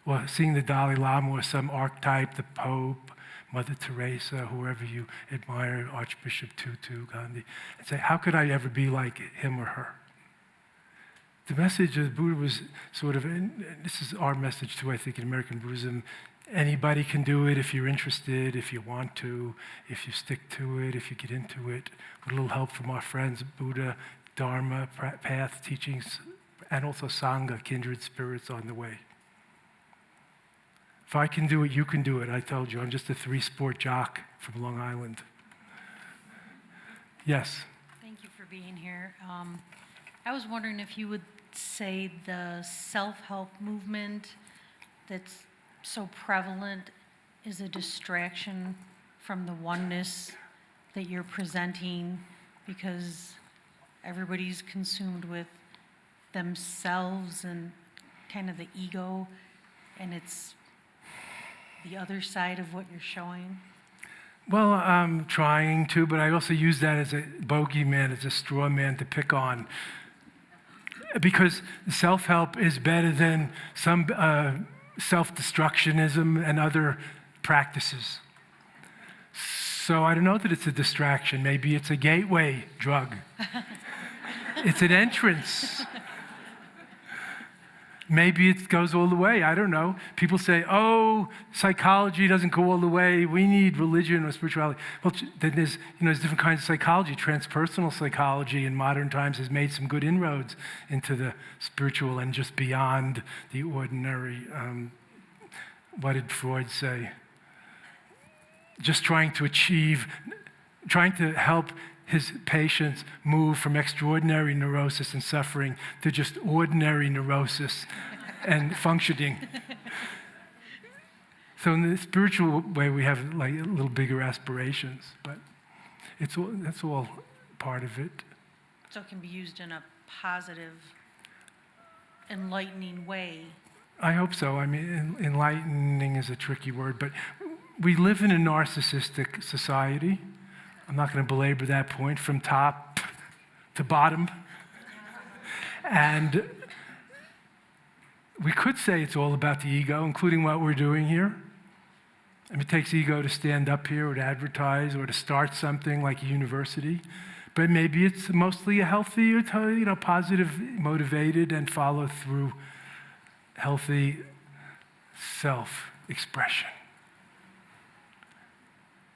or seeing the Dalai Lama or some archetype, the Pope, Mother Teresa, whoever you admire, Archbishop Tutu, Gandhi, and say, how could I ever be like him or her? The message of the Buddha was sort of, and this is our message too, I think, in American Buddhism, anybody can do it if you're interested, if you want to, if you stick to it, if you get into it, with a little help from our friends, Buddha, Dharma, path, teachings, and also Sangha, kindred spirits on the way. If I can do it, you can do it. I told you, I'm just a 3-sport jock from Long Island. Yes? Thank you for being here. I was wondering if you would say the self-help movement that's so prevalent is a distraction from the oneness that you're presenting, because everybody's consumed with themselves and kind of the ego, and it's the other side of what you're showing? Well, I'm trying to, but I also use that as a bogeyman, as a straw man to pick on. Because self-help is better than some self-destructionism and other practices. So I don't know that it's a distraction. Maybe it's a gateway drug. It's an entrance. Maybe it goes all the way. I don't know. People say, oh, psychology doesn't go all the way. We need religion or spirituality. Well, then there's different kinds of psychology. Transpersonal psychology in modern times has made some good inroads into the spiritual and just beyond the ordinary. What did Freud say? Just trying to help his patients move from extraordinary neurosis and suffering to just ordinary neurosis and functioning. So in the spiritual way, we have like a little bigger aspirations, but that's all part of it. So it can be used in a positive, enlightening way. I hope so. I mean, enlightening is a tricky word, but we live in a narcissistic society. I'm not going to belabor that point from top to bottom. And we could say it's all about the ego, including what we're doing here. I mean, it takes ego to stand up here or to advertise or to start something like a university. But maybe it's mostly a healthy, or positive, motivated, and follow through healthy self-expression.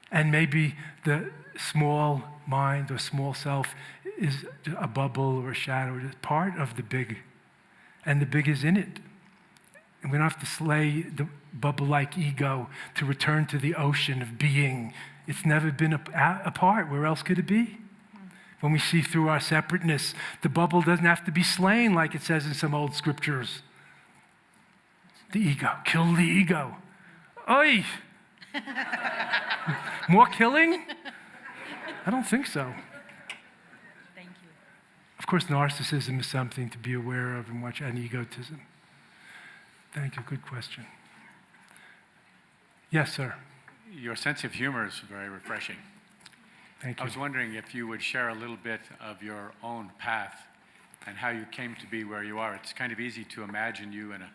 And maybe the small mind or small self is a bubble or a shadow, it's part of the big, and the big is in it. And we don't have to slay the bubble-like ego to return to the ocean of being. It's never been apart. Where else could it be? When we see through our separateness, the bubble doesn't have to be slain like it says in some old scriptures. The ego, kill the ego. Oy! More killing? I don't think so. Thank you. Of course, narcissism is something to be aware of and watch, and egotism. Thank you. Good question. Yes, sir. Your sense of humor is very refreshing. Thank I you. was wondering if you would share a little bit of your own path and how you came to be where you are. It's kind of easy to imagine you in a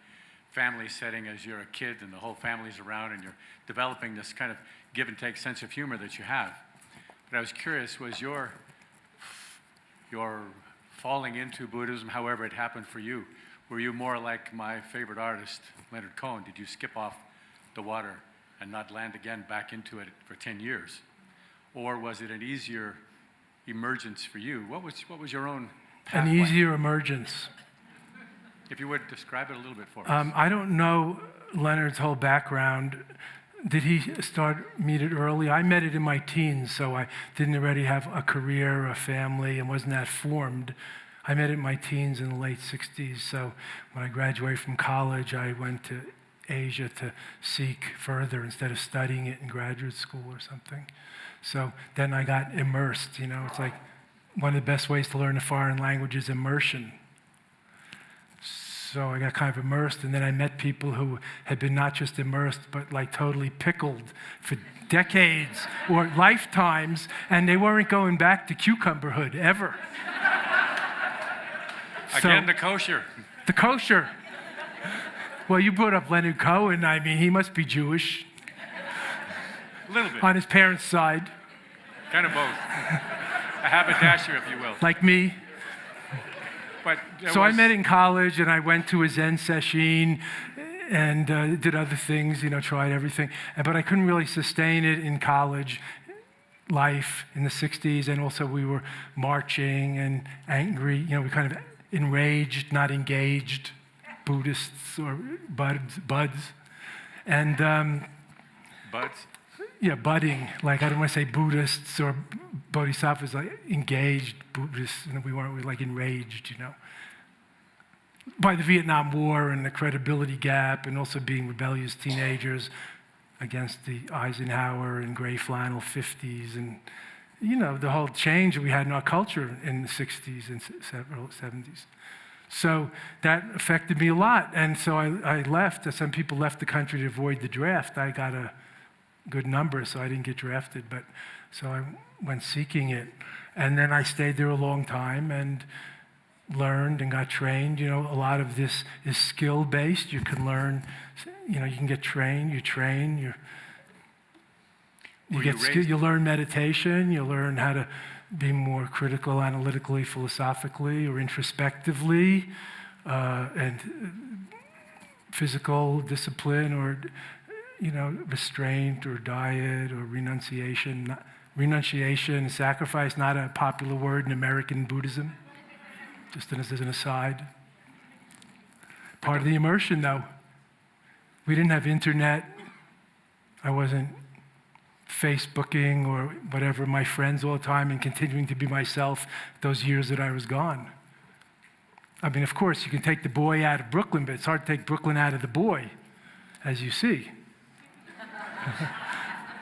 family setting as you're a kid and the whole family's around and you're developing this kind of give and take sense of humor that you have. But I was curious, was your falling into Buddhism, however it happened for you, were you more like my favorite artist, Leonard Cohen? Did you skip off the water and not land again back into it for 10 years? Or was it an easier emergence for you? What was your own path An like? easier emergence. If you would describe it a little bit for us. I don't know Leonard's whole background. Did he meet it early? I met it in my teens, so I didn't already have a career, a family, and wasn't that formed. I met it in my teens in the late 60s, so when I graduated from college, I went to Asia to seek further instead of studying it in graduate school or something. So then I got immersed, it's like one of the best ways to learn a foreign language is immersion. So I got kind of immersed, and then I met people who had been not just immersed, but like totally pickled for decades or lifetimes, and they weren't going back to cucumberhood ever. Again, the kosher. The kosher. Well, you brought up Leonard Cohen. I mean, he must be Jewish A little bit. on his parents' side, Kind of both. A haberdasher, if you will. like me. But there So I was- met in college, and I went to a Zen session and did other things, tried everything. But I couldn't really sustain it in college life in the 60s, and also we were marching and angry, we kind of enraged, not engaged Buddhists or buds. And Buds? yeah, budding, like I don't want to say Buddhists or Bodhisattvas, like engaged Buddhists, we weren't like enraged, by the Vietnam War and the credibility gap, and also being rebellious teenagers against the Eisenhower and gray flannel 50s, and the whole change that we had in our culture in the 60s and several 70s. So that affected me a lot, and so I left. Some people left the country to avoid the draft. I got a good number, so I didn't get drafted, but so I went seeking it. And then I stayed there a long time and learned and got trained. A lot of this is skill-based. You can learn, you can get trained, you train, you Were get you skill, raised- you learn meditation, you learn how to be more critical, analytically, philosophically, or introspectively, and physical discipline, or restraint, or diet, or renunciation. Renunciation, sacrifice, not a popular word in American Buddhism, just as an aside. Part of the immersion, though. We didn't have internet. I wasn't Facebooking or whatever my friends all the time and continuing to be myself those years that I was gone. I mean, of course, you can take the boy out of Brooklyn, but it's hard to take Brooklyn out of the boy, as you see.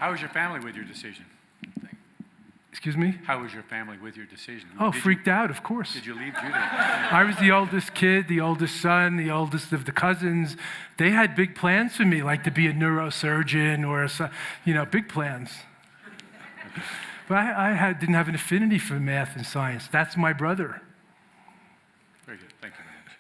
How was your family with your decision? Excuse me? How was your family with your decision? Oh, Did freaked out, of course. Did you leave Judah? I was the oldest kid, the oldest son, the oldest of the cousins. They had big plans for me, like to be a neurosurgeon or, big plans. But I didn't have an affinity for math and science. That's my brother. Very good. Thank you very much.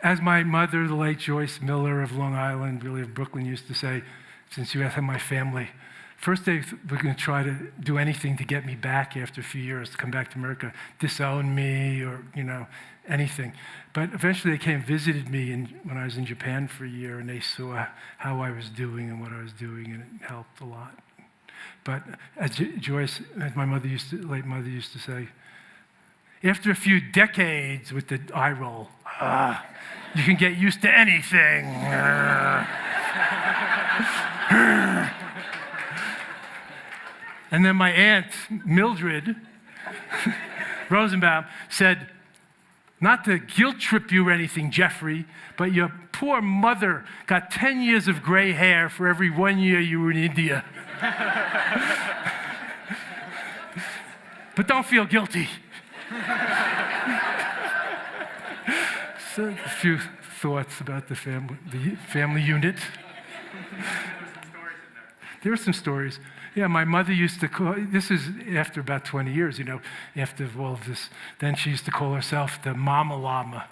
As my mother, the late Joyce Miller of Long Island, really of Brooklyn, used to say, since you have my family, first they were going to try to do anything to get me back after a few years, to come back to America, disown me or, anything. But eventually they came and visited me when I was in Japan for a year, and they saw how I was doing and what I was doing, and it helped a lot. But as as my late mother used to say, after a few decades with the eye roll, you can get used to anything. And then my aunt, Mildred Rosenbaum, said, not to guilt trip you or anything, Jeffrey, but your poor mother got 10 years of gray hair for every 1 year you were in India. But don't feel guilty. So a few thoughts about the family unit. There are some stories. Yeah, my mother used to call, this is after about 20 years, after all of this, then she used to call herself the Mama Llama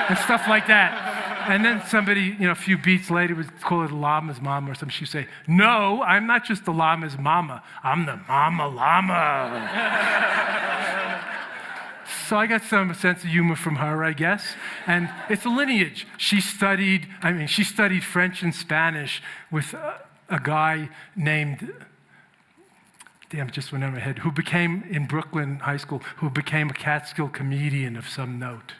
and stuff like that. And then somebody, a few beats later would call her the llama's mama or something. She'd say, no, I'm not just the llama's mama, I'm the Mama Llama. So I got some sense of humor from her, I guess. And it's a lineage. She studied French and Spanish with a guy named, damn, it just went out of my head, who became, in Brooklyn High School, who became a Catskill comedian of some note.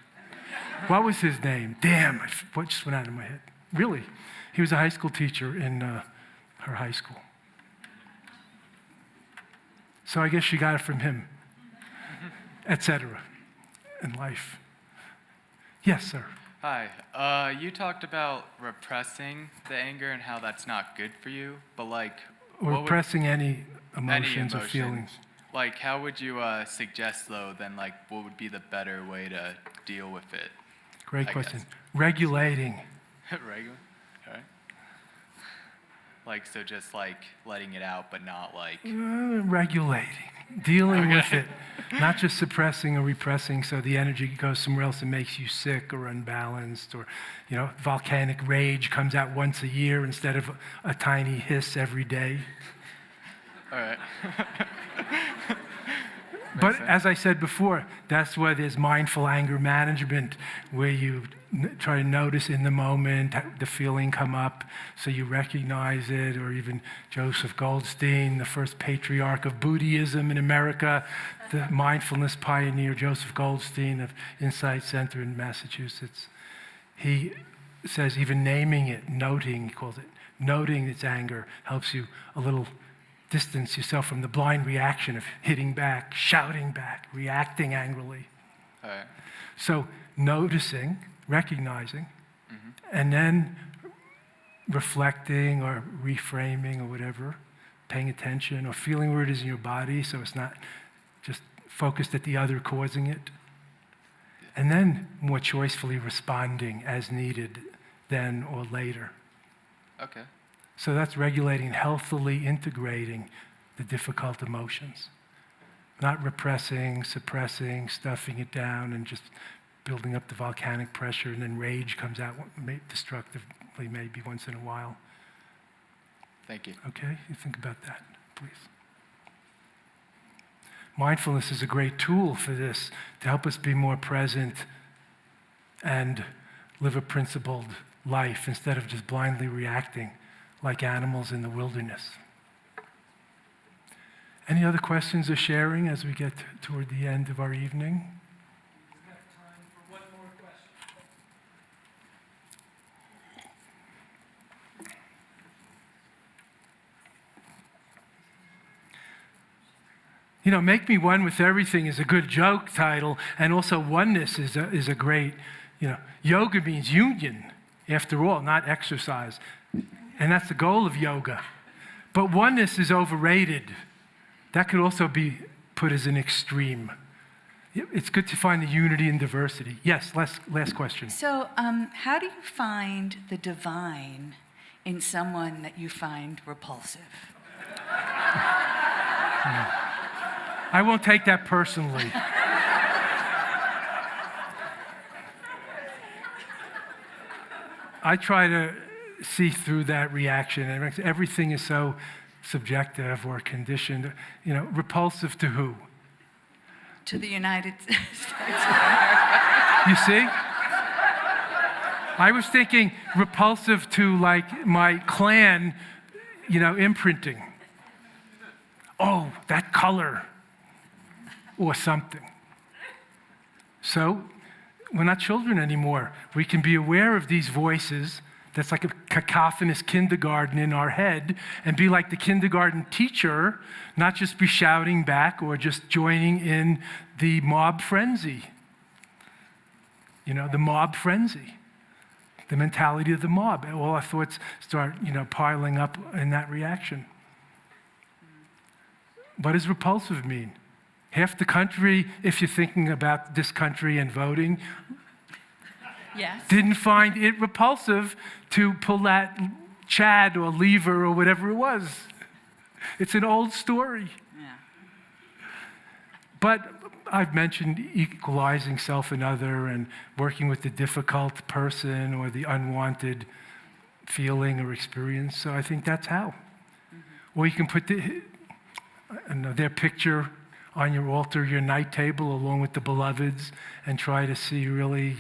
What was his name? Damn, what just went out of my head? Really? He was a high school teacher in her high school. So I guess she got it from him, etc. in life. Yes, sir. Hi. You talked about repressing the anger and how that's not good for you, but Or repressing any emotions or emotions. feelings. How would you suggest, though, then, what would be the better way to deal with it? Great I question. guess. Regulating. Regular? All right. So just, letting it out, but not, Regulating. Dealing with it. Not just suppressing or repressing so the energy goes somewhere else and makes you sick or unbalanced, or, volcanic rage comes out once a year instead of a tiny hiss every day. All right. But as I said before, that's why there's mindful anger management, where you try to notice in the moment the feeling come up so you recognize it, or even Joseph Goldstein, the first patriarch of Buddhism in America, the mindfulness pioneer Joseph Goldstein of Insight Center in Massachusetts. He says even naming it, noting, he calls it, noting its anger helps you a little distance yourself from the blind reaction of hitting back, shouting back, reacting angrily. All right. So noticing, recognizing, and then reflecting or reframing or whatever, paying attention or feeling where it is in your body so it's not just focused at the other causing it. And then more choicefully responding as needed then or later. Okay. So that's regulating, healthily integrating the difficult emotions. Not repressing, suppressing, stuffing it down, and just building up the volcanic pressure, and then rage comes out destructively maybe once in a while. Thank you. Okay? You think about that, please. Mindfulness is a great tool for this, to help us be more present and live a principled life instead of just blindly reacting like animals in the wilderness. Any other questions or sharing as we get toward the end of our evening? We have time for one more question. Make Me One with Everything is a good joke title, and also oneness is a great, yoga means union, after all, not exercise. And that's the goal of yoga. But oneness is overrated. That could also be put as an extreme. It's good to find the unity and diversity. Yes, last question. So, how do you find the divine in someone that you find repulsive? I won't take that personally. I try to see through that reaction. And everything is so subjective or conditioned. Repulsive to who? To the United States of America. You see? I was thinking repulsive to my clan, imprinting. Oh, that color. Or something. So, we're not children anymore. We can be aware of these voices that's like a cacophonous kindergarten in our head, and be like the kindergarten teacher, not just be shouting back or just joining in the mob frenzy. The mob frenzy. The mentality of the mob. All our thoughts start, piling up in that reaction. what does repulsive mean? Half the country, if you're thinking about this country and voting, Yes. didn't find it repulsive to pull that Chad or lever or whatever it was. It's an old story. Yeah. But I've mentioned equalizing self and other and working with the difficult person or the unwanted feeling or experience. So I think that's how. Or you can put their picture on your altar, your night table, along with the beloveds, and try to see really,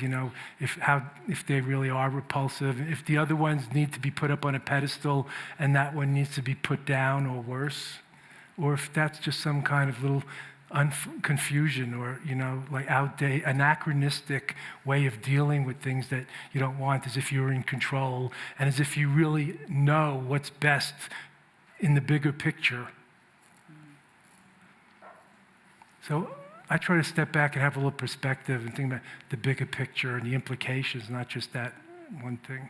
if they really are repulsive, if the other ones need to be put up on a pedestal and that one needs to be put down or worse, or if that's just some kind of little confusion or, like outdated, anachronistic way of dealing with things that you don't want, as if you're in control and as if you really know what's best in the bigger picture. So I try to step back and have a little perspective and think about the bigger picture and the implications, not just that one thing.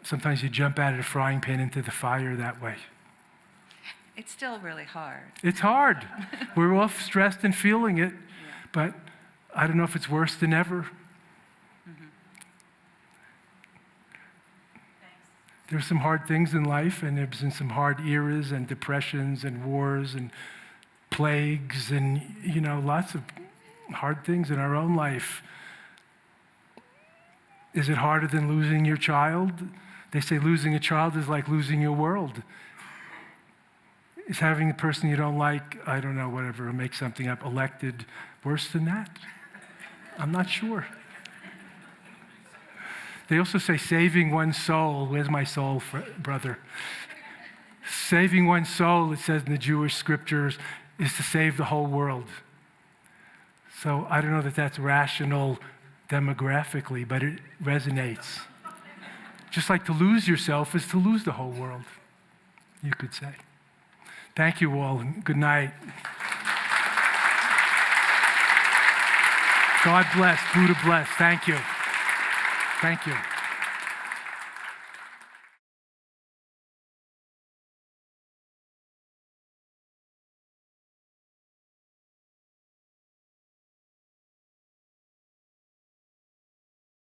Sometimes you jump out of the frying pan into the fire that way. It's still really hard. It's hard. We're all stressed and feeling it, but I don't know if it's worse than ever. There's some hard things in life, and there's been some hard eras and depressions and wars and plagues and, lots of hard things in our own life. Is it harder than losing your child? They say losing a child is like losing your world. Is having the person you don't like, I don't know, whatever, make something up, elected, worse than that? I'm not sure. They also say saving one's soul. Where's my soul, brother? Saving one's soul, it says in the Jewish scriptures, is to save the whole world. So I don't know that that's rational demographically, but it resonates. Just like to lose yourself is to lose the whole world, you could say. Thank you all, and good night. God bless, Buddha bless. Thank you. Thank you.